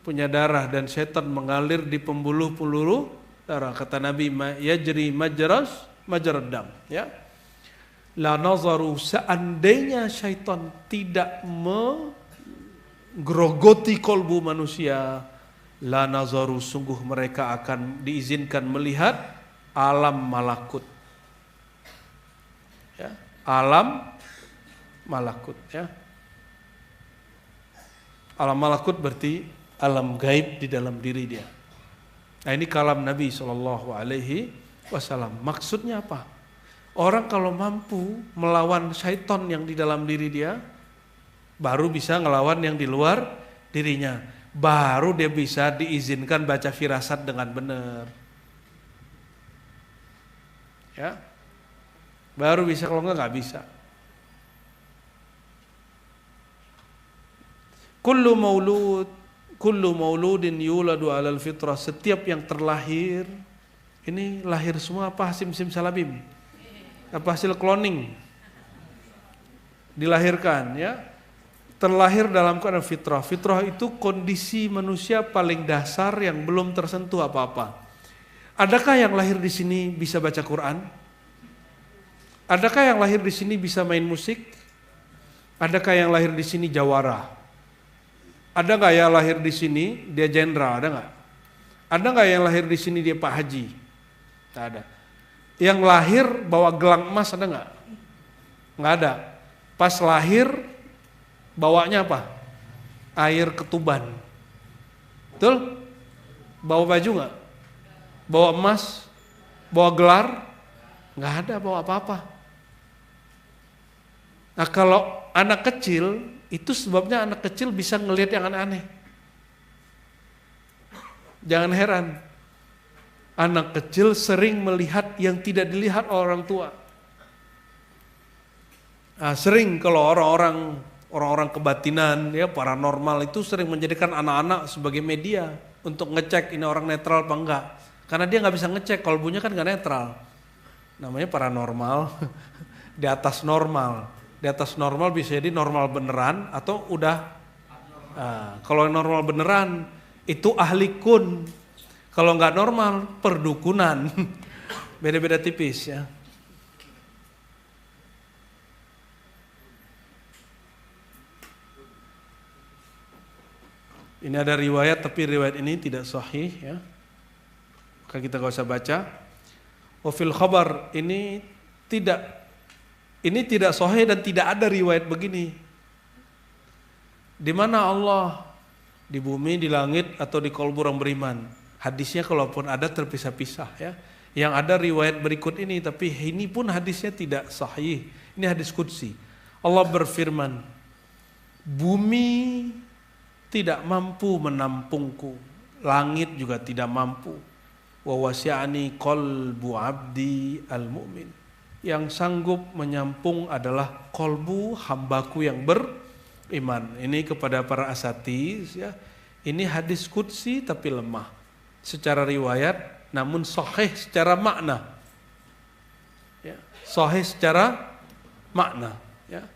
punya darah dan setan mengalir di pembuluh-pembuluh darah. Kata Nabi, yajri majrad dam, ya. La nazaru, seandainya syaitan tidak menggerogoti kolbu manusia, la nazaru, sungguh mereka akan diizinkan melihat alam malakut. Ya, alam malakut, ya. Alam malakut berarti alam gaib di dalam diri dia. Nah, ini kalam Nabi SAW. Maksudnya apa? Orang kalau mampu melawan syaitan yang di dalam diri dia, baru bisa ngelawan yang di luar dirinya. Baru dia bisa diizinkan baca firasat dengan benar. Ya, baru bisa, kalau enggak bisa. Kullu mauludin yuladu alal fitrah, setiap yang terlahir, ini lahir semua apa sim salabim? Apa hasil cloning? Dilahirkan, ya. Terlahir dalam keadaan fitrah. Fitrah itu kondisi manusia paling dasar yang belum tersentuh apa-apa. Adakah yang lahir di sini bisa baca Quran? Adakah yang lahir di sini bisa main musik? Adakah yang lahir di sini jawara? Ada nggak yang lahir di sini dia jenderal? Ada nggak? Ada nggak yang lahir di sini dia Pak Haji? Tak ada. Yang lahir bawa gelang emas ada nggak? Nggak ada. Pas lahir bawanya apa? Air ketuban. Betul? Bawa baju nggak? Bawa emas? Bawa gelar? Nggak ada bawa apa-apa. Nah, kalau anak kecil, itu sebabnya anak kecil bisa ngelihat yang aneh-aneh. Jangan heran. Anak kecil sering melihat yang tidak dilihat oleh orang tua. Nah, sering kalau orang-orang kebatinan, ya paranormal itu sering menjadikan anak-anak sebagai media untuk ngecek ini orang netral apa enggak. Karena dia nggak bisa ngecek, kolbunya kan nggak netral. Namanya paranormal, di atas normal. Di atas normal bisa jadi normal beneran atau udah. Kalau normal beneran itu ahli kun. Kalau nggak normal, perdukunan. Beda-beda tipis, ya. Ini ada riwayat, tapi riwayat ini tidak sahih, ya. Maka kita nggak usah baca. Wafil khabar, ini tidak sahih dan tidak ada riwayat begini. Di mana Allah? Di bumi, di langit, atau di kolbu orang beriman? Hadisnya kalaupun ada terpisah-pisah, ya. Yang ada riwayat berikut ini, tapi ini pun hadisnya tidak sahih. Ini hadis qudsi. Allah berfirman, bumi tidak mampu menampungku, langit juga tidak mampu. Wa wasi'ani qalbu abdi al-mu'min. Yang sanggup menyampung adalah kolbu hambaku yang beriman. Ini kepada para asatiz, ya. Ini hadis qudsi tapi lemah secara riwayat, namun sahih secara makna. Ya, sahih secara makna, ya.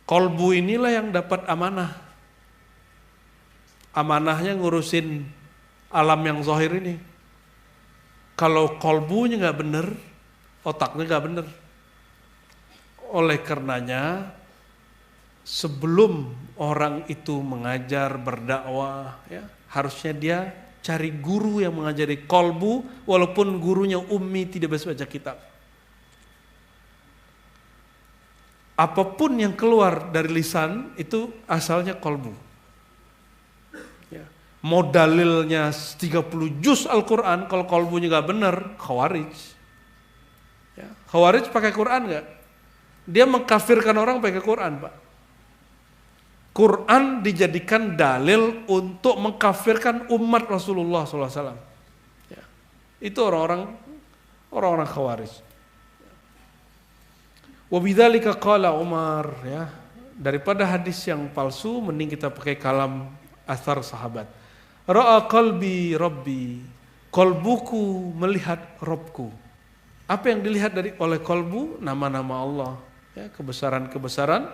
Kolbu inilah yang dapat amanah. Amanahnya ngurusin alam yang zahir ini. Kalau kolbunya nggak benar, otaknya nggak benar. Oleh karenanya, sebelum orang itu mengajar, berdakwah, ya, harusnya dia cari guru yang mengajari kolbu, walaupun gurunya ummi tidak bisa baca kitab. Apapun yang keluar dari lisan itu asalnya kolbu. Ya. Modalilnya 30 juz Al-Quran, kalau kolbunya gak benar, khawarij. Ya. Khawarij pakai Quran gak? Dia mengkafirkan orang pakai Quran, Pak. Quran dijadikan dalil untuk mengkafirkan umat Rasulullah SAW. Ya. Itu orang-orang khawarij. Wabidzalika qala Umar, ya. Daripada hadis yang palsu, mending kita pakai kalam asar sahabat. Ra'a qalbi rabbi, kolbuku melihat Robku. Apa yang dilihat oleh kolbu? Nama-nama Allah, ya, kebesaran-kebesaran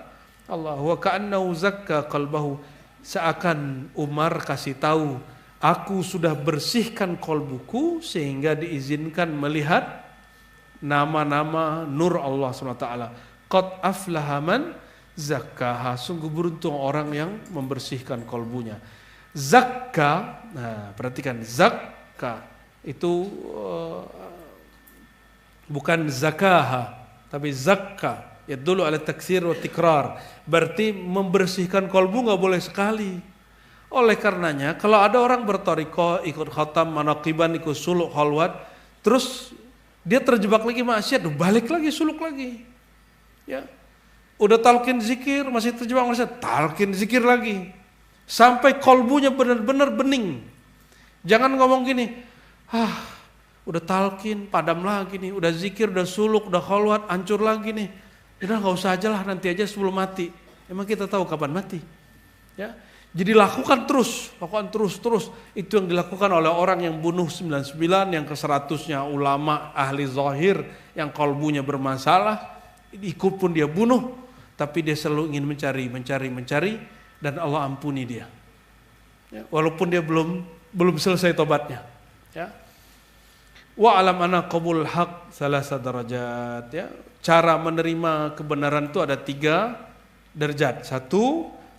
Allah. Wa ka'annahu zakka qalbahu, Seakan Umar kasih tahu, aku sudah bersihkan kolbuku sehingga diizinkan melihat nama-nama nur Allah SWT. Qad aflaha man zakkaha. Sungguh beruntung orang yang membersihkan kolbunya. Zakka, nah perhatikan, zakka itu bukan zakaha, tapi zakka. Yadullu ala taksir wa tikrar. Berarti membersihkan kolbu nggak boleh sekali. Oleh karenanya, kalau ada orang bertoriko, ikut khatam, manaqiban, ikut suluk, khalwat, terus dia terjebak lagi maksiat, balik lagi suluk lagi. Ya. Udah talqin zikir, masih terjebak maksiat, talqin zikir lagi. Sampai kolbunya benar-benar bening. Jangan ngomong gini, udah talqin, padam lagi nih, udah zikir, udah suluk, udah khalwat, hancur lagi nih. Udah nggak usah aja lah, nanti aja sebelum mati. Emang kita tahu kapan mati? Ya. Jadi lakukan terus. Itu yang dilakukan oleh orang yang bunuh 99, yang ke-100-nya ulama ahli zahir yang kolbunya bermasalah, ikut pun dia bunuh, tapi dia selalu ingin mencari, dan Allah ampuni dia. Ya. Walaupun dia belum selesai tobatnya. Ya. Wa alam ana qabul haq salasa darajat. Ya. Cara menerima kebenaran itu ada 3 derajat. 1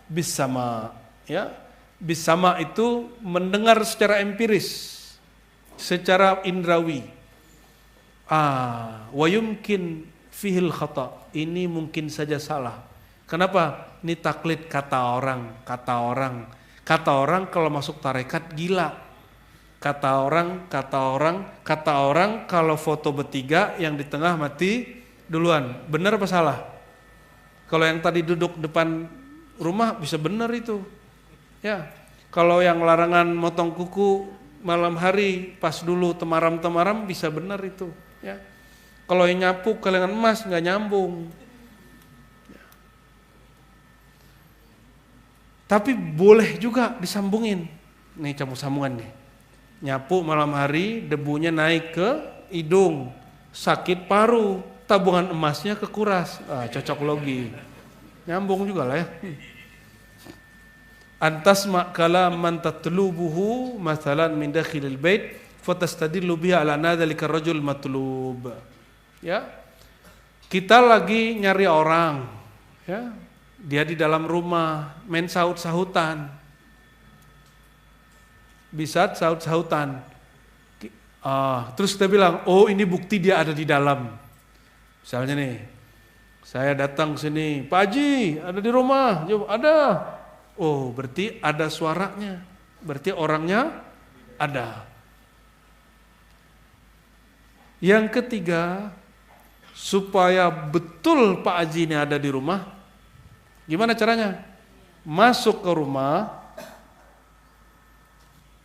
bisama, ya. Bisama itu mendengar secara empiris, secara indrawi. Wa yumkin fihil khata. Ini mungkin saja salah. Kenapa? Ini taklid kata orang. Kata orang kalau masuk tarekat gila. Kata orang kalau foto bertiga yang di tengah mati duluan, benar apa salah? Kalau yang tadi duduk depan rumah bisa benar itu, ya. Kalau yang larangan motong kuku malam hari pas dulu temaram bisa benar itu, ya. Kalau yang nyapu kalengan emas nggak nyambung, ya. Tapi boleh juga disambungin, nih sambungan nih. Nyapu malam hari debunya naik ke hidung, sakit paru. Tabungan emasnya kekuras, cocok logi, nyambung juga lah ya. Antas makala man tatlubuhu masalan min dakhilil bait fatastadillu biha ala nadzalika rajul matlub. Ya, kita lagi nyari orang, ya, dia di dalam rumah main sahut-sahutan, bisa sahut-sahutan. Terus kita bilang, oh ini bukti dia ada di dalam. Misalnya nih, saya datang sini, Pak Haji ada di rumah, ada. Oh berarti ada suaranya, berarti orangnya ada. Yang ketiga, supaya betul Pak Haji ini ada di rumah, gimana caranya? Masuk ke rumah,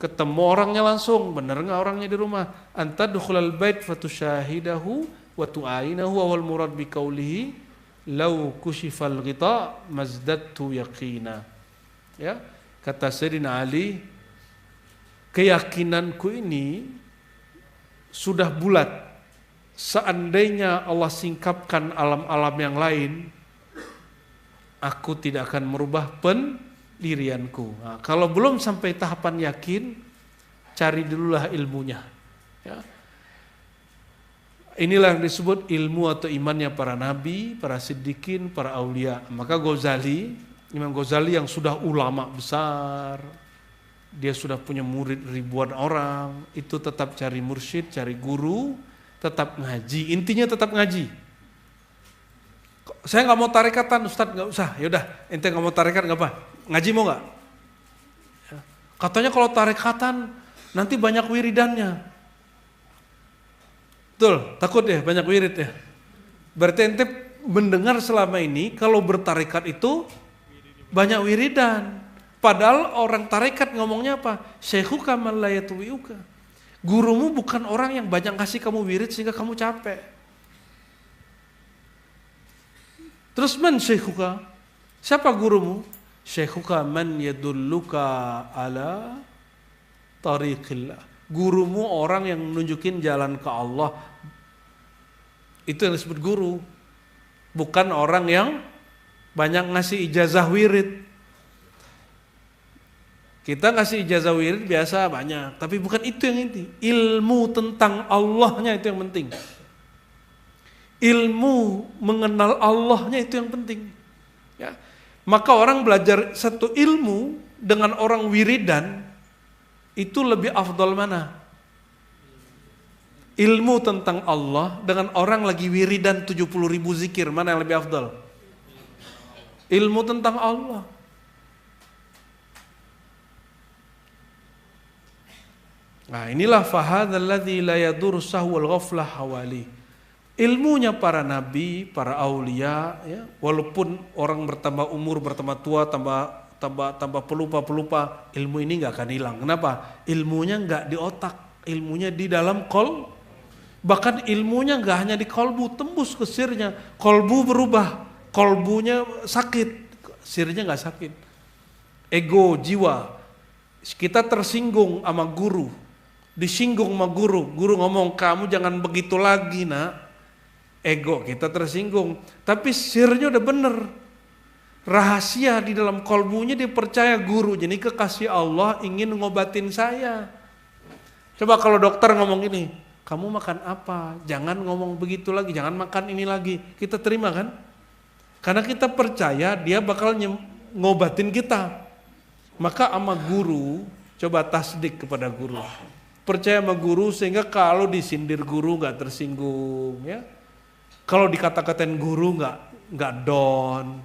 ketemu orangnya langsung, bener nggak orangnya di rumah? Anta dukhulal bait fatusyahidahu wa tu'ainahu wal murad bi qawlihi law kushifal ghita mazdadtu yaqina. Ya, kata Sayyidina Ali, keyakinanku ini sudah bulat. Seandainya Allah singkapkan alam-alam yang lain, aku tidak akan merubah pendirianku. Nah, kalau belum sampai tahapan yakin, cari dululah ilmunya. Ya. Inilah yang disebut ilmu atau imannya para nabi, para siddiqin, para aulia. Maka Imam Ghazali yang sudah ulama besar, dia sudah punya murid ribuan orang, itu tetap cari mursyid, cari guru, tetap ngaji. Intinya tetap ngaji. Saya nggak mau tarekatan, Ustadz, nggak usah. Yaudah, ente nggak mau tarekat nggak apa? Ngaji mau nggak? Katanya kalau tarekatan nanti banyak wiridannya. Betul, takut ya banyak wirid ya. Berarti ente mendengar selama ini kalau bertarekat itu banyak wiridan. Padahal orang tarekat ngomongnya apa? Syekhuka man la yatwiuka. Gurumu bukan orang yang banyak kasih kamu wirid sehingga kamu capek. Terus man syekhuka? Siapa gurumu? Syekhuka man yadulluka ala tariqillah. Gurumu orang yang nunjukin jalan ke Allah. Itu yang disebut guru. Bukan orang yang banyak ngasih ijazah wirid. Kita ngasih ijazah wirid biasa banyak, tapi bukan itu yang inti. Ilmu tentang Allahnya itu yang penting. Ilmu mengenal Allahnya itu yang penting. Ya. Maka orang belajar satu ilmu dengan orang wiridan itu lebih afdal mana? Ilmu tentang Allah dengan orang lagi wiridan 70.000 zikir, mana yang lebih afdal? Ilmu tentang Allah. Nah, inilah fahadzal ladzi la yadur sahwal ghaflah hawali. Ilmunya para nabi, para aulia, ya, walaupun orang bertambah umur, bertambah tua, tambah pelupa, ilmu ini nggak akan hilang. Kenapa? Ilmunya nggak di otak, ilmunya di dalam qalb. Bahkan ilmunya nggak hanya di kalbu, tembus ke sirnya. Kalbu berubah, kalbunya sakit, sirnya nggak sakit. Ego, jiwa. Kita tersinggung sama guru, disinggung sama guru ngomong kamu jangan begitu lagi nak. Ego kita tersinggung, tapi sirnya udah bener. Rahasia di dalam kalbunya dia percaya guru, jadi kekasih Allah ingin ngobatin saya. Coba kalau dokter ngomong gini, kamu makan apa? Jangan ngomong begitu lagi, jangan makan ini lagi. Kita terima kan? Karena kita percaya dia bakal ngobatin kita. Maka sama guru, coba tasdik kepada guru. Percaya sama guru sehingga kalau disindir guru nggak tersinggung, ya. Kalau dikata-katain guru nggak down.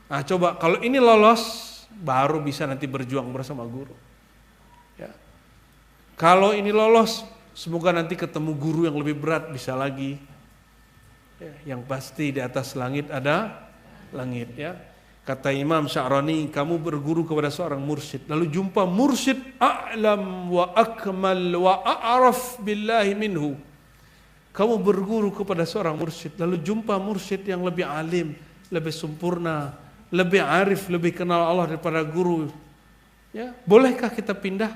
Nah coba kalau ini lolos, baru bisa nanti berjuang bersama guru. Ya. Kalau ini lolos, semoga nanti ketemu guru yang lebih berat bisa lagi. Ya, yang pasti di atas langit ada langit. Ya. Kata Imam Sya'rani, kamu berguru kepada seorang mursyid, lalu jumpa mursyid a'lam wa akmal wa a'raf billahi minhu. Kamu berguru kepada seorang mursyid, lalu jumpa mursyid yang lebih alim, lebih sempurna, lebih arif, lebih kenal Allah daripada guru. Ya, bolehkah kita pindah?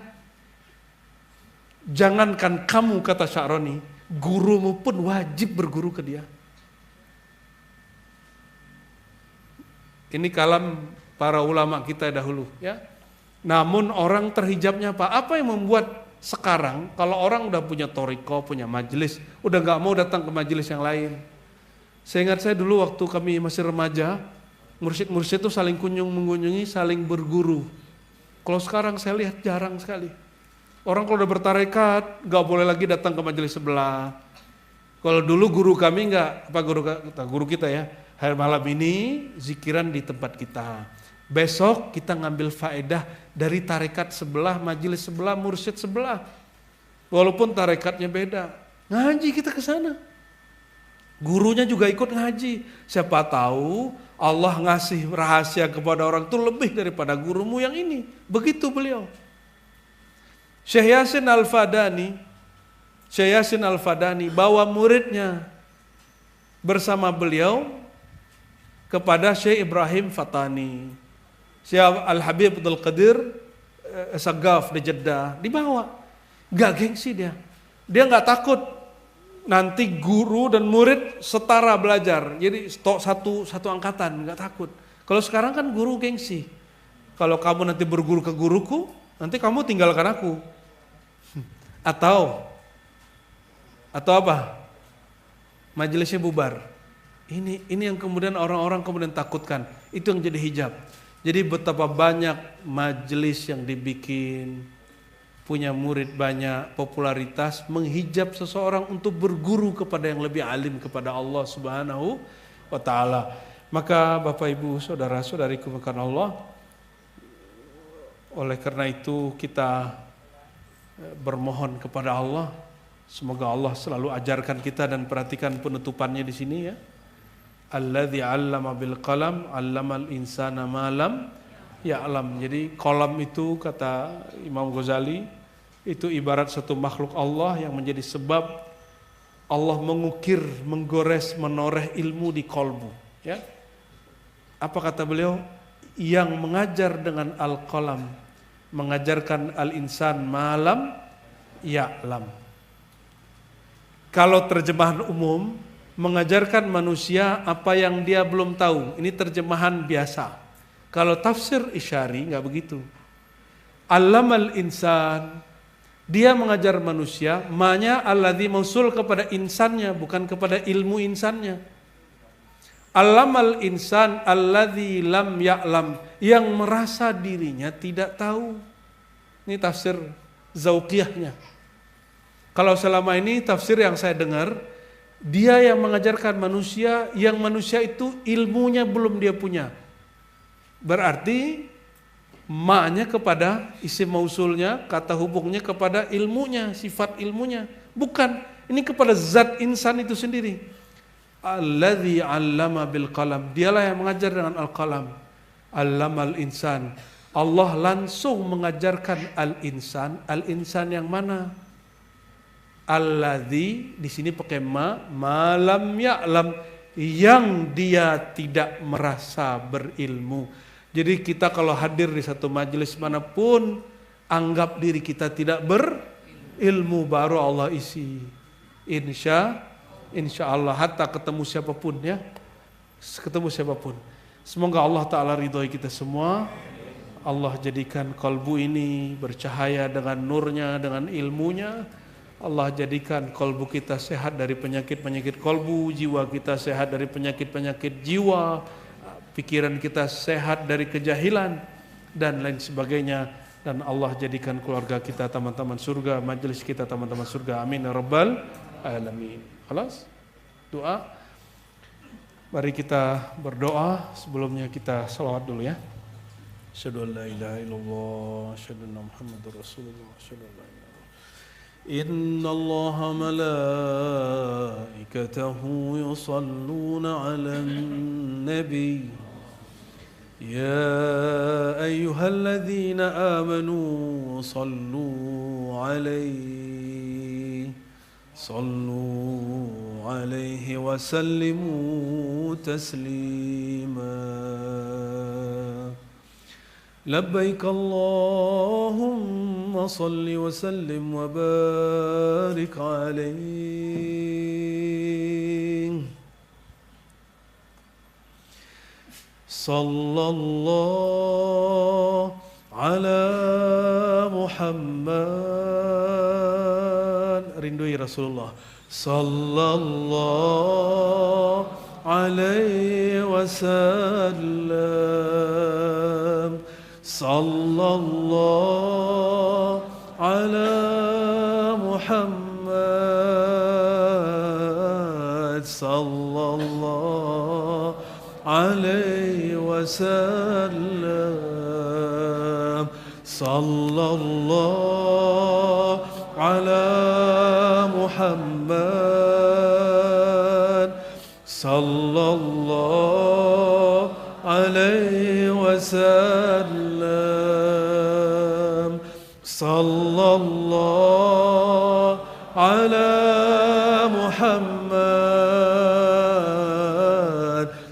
Jangankan kamu, kata Sya'rani, gurumu pun wajib berguru ke dia. Ini kalam para ulama kita dahulu, ya. Namun orang terhijabnya apa? Apa yang membuat sekarang kalau orang udah punya toriko, punya majelis, udah nggak mau datang ke majelis yang lain? Saya ingat saya dulu waktu kami masih remaja, mursyid-mursyid itu saling mengunjungi, saling berguru. Kalau sekarang saya lihat jarang sekali. Orang kalau udah bertarekat nggak boleh lagi datang ke majelis sebelah. Kalau dulu guru kami nggak, guru kita ya, hari malam ini zikiran di tempat kita. Besok kita ngambil faedah dari tarekat sebelah, majelis sebelah, mursyid sebelah. Walaupun tarekatnya beda, ngaji kita ke sana. Gurunya juga ikut ngaji. Siapa tahu Allah ngasih rahasia kepada orang itu lebih daripada gurumu yang ini. Begitu beliau. Syekh Yasin Al-Fadani bawa muridnya bersama beliau kepada Syekh Ibrahim Fatani. Syekh Al-Habib Abdul Qadir Sagaf di Jeddah dibawa. Gak gengsi dia. Dia gak takut nanti guru dan murid setara belajar. Jadi satu angkatan, gak takut. Kalau sekarang kan guru gengsi. Kalau kamu nanti berguru ke guruku, nanti kamu tinggalkan aku. Atau apa? Majelisnya bubar. Ini yang kemudian orang-orang kemudian takutkan. Itu yang jadi hijab. Jadi betapa banyak majelis yang dibikin, punya murid banyak, popularitas, menghijab seseorang untuk berguru kepada yang lebih alim, kepada Allah Subhanahu wa ta'ala. Maka Bapak Ibu Saudara-saudariku karena Allah, oleh karena itu kita bermohon kepada Allah, semoga Allah selalu ajarkan kita dan perhatikan penutupannya di sini ya. Alladzi 'allama bil qalam 'allamal insana ma lam ya'lam. Jadi qalam itu kata Imam Ghazali itu ibarat satu makhluk Allah yang menjadi sebab Allah mengukir, menggores, menoreh ilmu di kolbu. Ya. Apa kata beliau? Yang mengajar dengan al-qalam mengajarkan al-insan ma lam ya'lam. Kalau terjemahan umum mengajarkan manusia apa yang dia belum tahu. Ini terjemahan biasa. Kalau tafsir Isyari nggak begitu. Allamal insan, dia mengajar manusia, ma-nya alladzi mausul kepada insannya, bukan kepada ilmu insannya. Allamal insan alladzi lam ya'lam, yang merasa dirinya tidak tahu. Ini tafsir Zauqiyahnya. Kalau selama ini tafsir yang saya dengar, dia yang mengajarkan manusia, yang manusia itu ilmunya belum dia punya. Berarti ma-nya kepada isim mausulnya, kata hubungnya kepada ilmunya, sifat ilmunya. Bukan, ini kepada zat insan itu sendiri. Alladzi 'allama bil qalam. Dialah yang mengajar dengan al-qalam. 'Allamal insan. Allah langsung mengajarkan al-insan. Al-insan yang mana? Alladzi, di sini pakai ma lam ya'lam, yang dia tidak merasa berilmu. Jadi kita kalau hadir di satu majelis manapun, anggap diri kita tidak berilmu, baru Allah isi. Insya Allah, hatta ketemu siapapun ya. Ketemu siapapun. Semoga Allah Ta'ala ridhoi kita semua. Allah jadikan kalbu ini bercahaya dengan nurnya, dengan ilmunya. Allah jadikan kalbu kita sehat dari penyakit-penyakit kalbu, jiwa kita sehat dari penyakit-penyakit jiwa, pikiran kita sehat dari kejahilan dan lain sebagainya, dan Allah jadikan keluarga kita teman-teman surga, majelis kita teman-teman surga, amin ya rabbal alamin. Khalas? Doa. Mari kita berdoa, sebelumnya kita salawat dulu ya. Asyhadu an la ilaha illallah, asyhadu anna Muhammadar Rasulullah, asyhadu an la ilaha illallah. Innallaha malaikatahu yusalluna 'alan nabi. Ya ayyuhalladzina amanu sallu 'alaihi wa sallimu taslima. لبيك اللهم صل وسلم وبارك عليه. صلى الله على محمد, rindui Rasulullah. صلى الله عليه وسلم. صلى الله على محمد. صلى الله عليه وسلم. صلى الله على محمد. صلى الله عليه وسلم. صلى الله على محمد.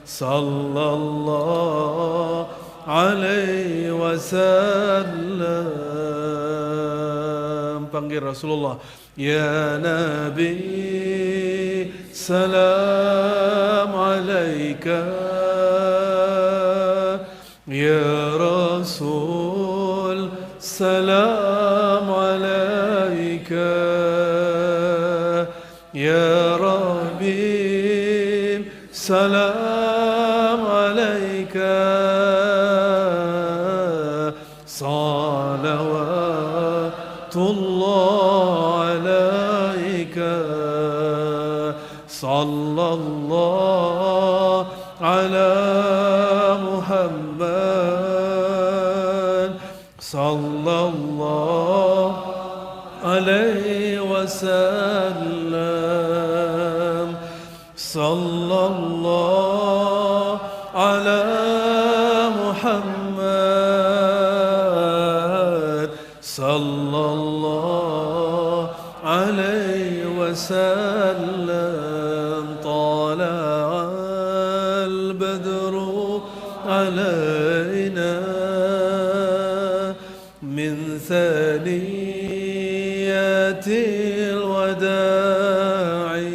صلى الله عليه وسلم. Panggil Rasulullah. Ya Nabi, salam alaika. Ya Rasul, salam alaika. Ya Rabbi, salam alaika. Salawatullah alaika. Sallallahu ala Muhammad. Sallallahu alaihi wasallam. Sallallahu ala Muhammad. Sallallahu alaihi wasallam. Tala'al badru alaina min thaniyatil wada'i.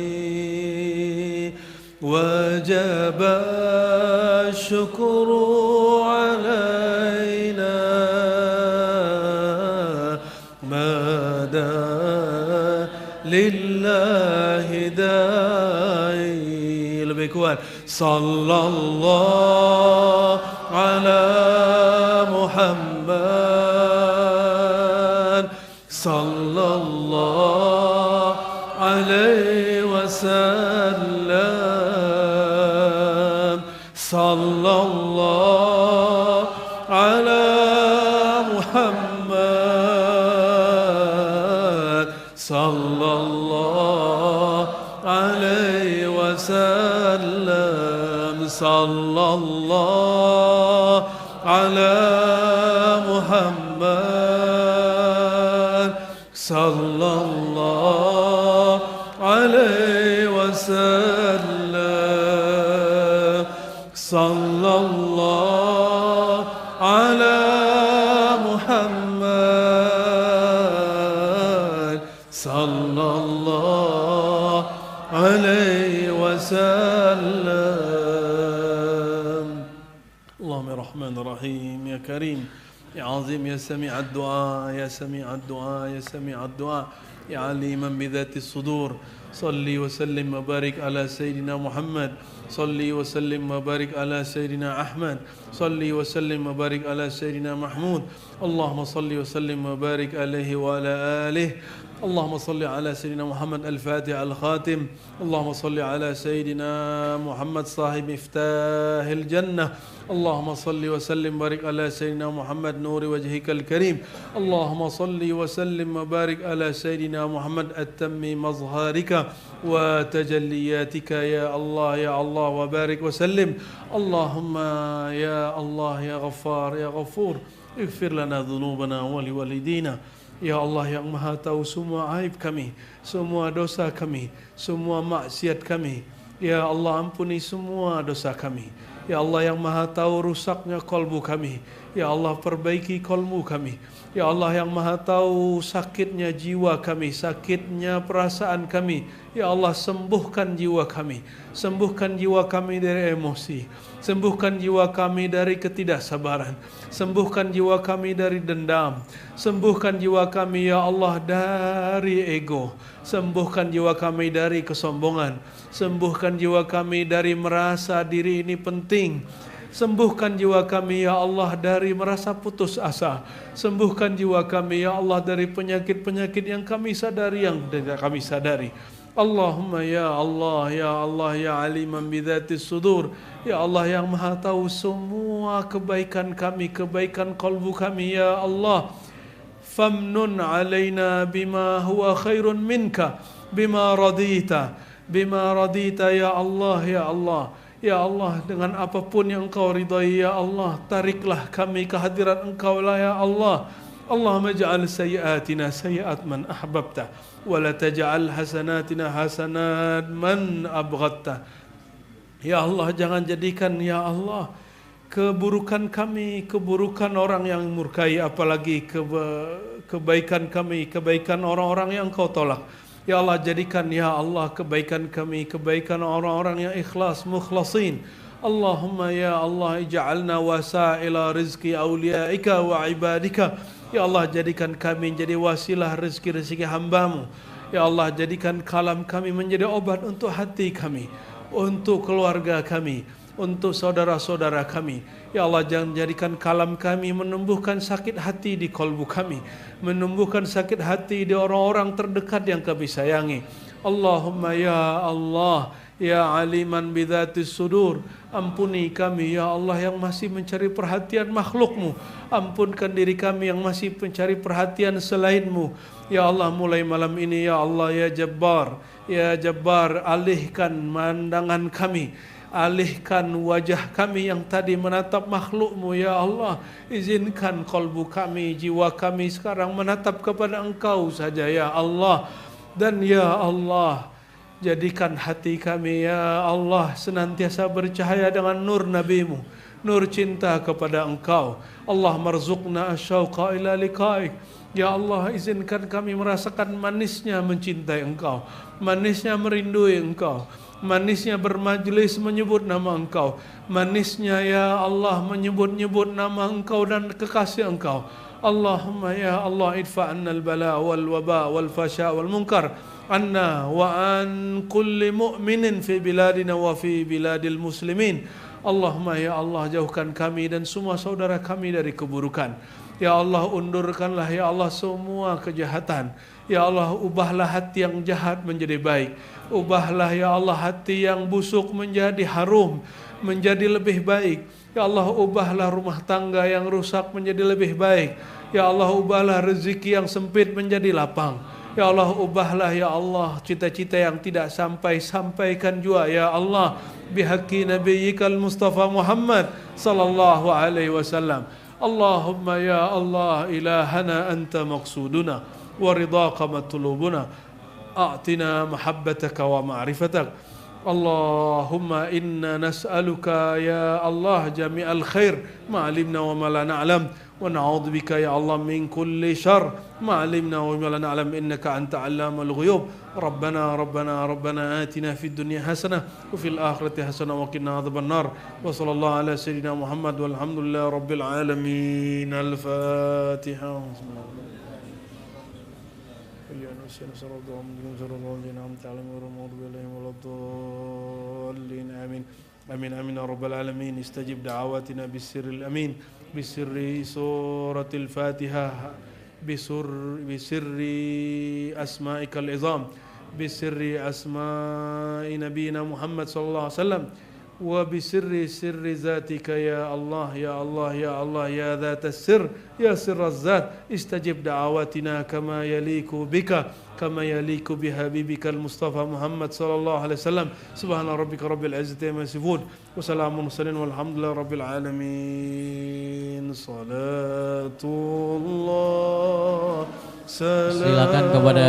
Wajaba syukru alaina مدى لله داعي. Lebih kuat. Sallallahu ala Muhammad, sallallahu alaihi wasallam, sallallahu ala Muhammad, sallallahu alaihi wasallam, sallallahu ala Muhammad, sallallahu alaihi wasallam, sallallahu ala Muhammad, sallallahu alaihi wasallam. Allahumma ya Rahman Rahim ya Karim ya Azim ya Sami' ad-du'a ya Sami' ad-du'a ya Sami' ad-du'a ya Aliman bidhati sudur. Salli wa sallim wa barik ala Sayyidina Muhammad, salli wa sallim wa barik ala Sayyidina Ahmad, salli wa sallim wa barik ala Sayyidina Mahmud. Allahumma salli wa sallim wa barik alaihi wa ala alihi. اللهم صل على سيدنا محمد الفاتح الخاتم. اللهم صل على سيدنا محمد صاحب مفتاح الجنة. اللهم صل وسلم وبارك على سيدنا محمد نور وجهك الكريم. اللهم صل وسلم وبارك على سيدنا محمد التم مظهرك وتجلياتك يا الله يا الله وبارك وسلم. اللهم يا الله يا غفار يا غفور اغفر لنا ذنوبنا ولوالدينا. Ya Allah yang Maha tahu semua aib kami, semua dosa kami, semua maksiat kami. Ya Allah ampuni semua dosa kami. Ya Allah yang Maha tahu rusaknya kolbu kami. Ya Allah perbaiki kolbu kami. Ya Allah yang Maha tahu sakitnya jiwa kami, sakitnya perasaan kami. Ya Allah sembuhkan jiwa kami. Sembuhkan jiwa kami dari emosi. Sembuhkan jiwa kami dari ketidaksabaran. Sembuhkan jiwa kami dari dendam. Sembuhkan jiwa kami ya Allah dari ego. Sembuhkan jiwa kami dari kesombongan. Sembuhkan jiwa kami dari merasa diri ini penting. Sembuhkan jiwa kami ya Allah dari merasa putus asa. Sembuhkan jiwa kami ya Allah dari penyakit-penyakit yang kami sadari, yang tidak kami sadari. Allahumma ya Allah ya Allah ya aliman bidhati sudur. Ya Allah yang Maha tahu semua kebaikan kami, kebaikan kalbu kami ya Allah. Famnun alaina bima huwa khairun minka, bima radita ya Allah ya Allah. Ya Allah, dengan apapun yang Engkau ridai ya Allah, tariklah kami ke hadirat Engkau lah ya Allah. Allahumma ja'al sayyiatina sayyiat man ahbabta, wa la taj'al hasanatina hasanat man abghadta. Ya Allah, jangan jadikan ya Allah keburukan kami keburukan orang yang murkai, apalagi kebaikan kami kebaikan orang-orang yang Engkau tolak. Ya Allah, jadikan ya Allah kebaikan kami kebaikan orang-orang yang ikhlas mukhlasin. Allahumma ya Allah ij'alna wasa'ila rizki awliyaika wa ibadika. Ya Allah, jadikan kami menjadi wasilah rezeki-rezeki hamba-Mu. Ya Allah, jadikan kalam kami menjadi obat untuk hati kami, untuk keluarga kami, untuk saudara-saudara kami. Ya Allah, jangan jadikan kalam kami menumbuhkan sakit hati di kalbu kami, menumbuhkan sakit hati di orang-orang terdekat yang kami sayangi. Allahumma ya Allah ya aliman bidhatis sudur, ampuni kami ya Allah yang masih mencari perhatian makhluk-Mu. Ampunkan diri kami yang masih mencari perhatian selain-Mu. Ya Allah, mulai malam ini ya Allah ya Jabbar, alihkan pandangan kami, alihkan wajah kami yang tadi menatap makhluk-Mu ya Allah. Izinkan kalbu kami, jiwa kami sekarang menatap kepada Engkau saja ya Allah. Dan ya Allah, jadikan hati kami ya Allah senantiasa bercahaya dengan nur Nabi-Mu, nur cinta kepada Engkau. Allah marzuqna asyauqa ila liqa'ik. Ya Allah, izinkan kami merasakan manisnya mencintai Engkau, manisnya merindui Engkau, manisnya bermajlis menyebut nama Engkau, manisnya ya Allah menyebut-nyebut nama Engkau dan kekasih Engkau. Allahumma ya Allah idfa' anna al-bala wal waba wal fasha wal munkar anna wa an kulli mu'minin fi biladina wa fi biladil muslimin. Allahumma ya Allah jauhkan kami dan semua saudara kami dari keburukan. Ya Allah undurkanlah ya Allah semua kejahatan. Ya Allah ubahlah hati yang jahat menjadi baik. Ubahlah ya Allah hati yang busuk menjadi harum, menjadi lebih baik. Ya Allah ubahlah rumah tangga yang rusak menjadi lebih baik. Ya Allah ubahlah rezeki yang sempit menjadi lapang. Ya Allah ubahlah ya Allah cita-cita yang tidak sampaikan juga ya Allah bihaqqi nabiyyikal Mustafa Muhammad sallallahu alaihi wasallam. Allahumma ya Allah ilahana anta maqsuduna wa ridaka matlubuna a'tina mahabbataka wa ma'rifatak. Allahumma inna nas'aluka ya Allah jami'al khair ma 'alimna wa ma la na'lam wa na'udzu bika ya Allah min kulli syarr ma 'alimna wa ma la na'lam innaka anta 'allamul ghuyub. Rabbana atina fid dunya hasanah wa fil akhirati hasanah wa qina adzabannar. Wa sallallahu ala sayyidina Muhammad walhamdulillahi rabbil alamin. Al-Fatihah. آمين آمين يا رب العالمين. استجب دعواتنا بالسر الأمين بسر سورة الفاتحة بسر أسمائك العظام بسر أسماء نبينا محمد صلى الله عليه وسلم وبسر سر ذاتك يا الله يا الله يا الله يا ذات السر يا سر الذات. استجب دعواتنا كما يليق بك كما يليق بحبيبك المصطفى محمد صلى الله عليه وسلم. سبحان ربك رب العزة عما يصفون وسلام المرسلين والحمد لله رب العالمين. صلاة الله. Silakan kepada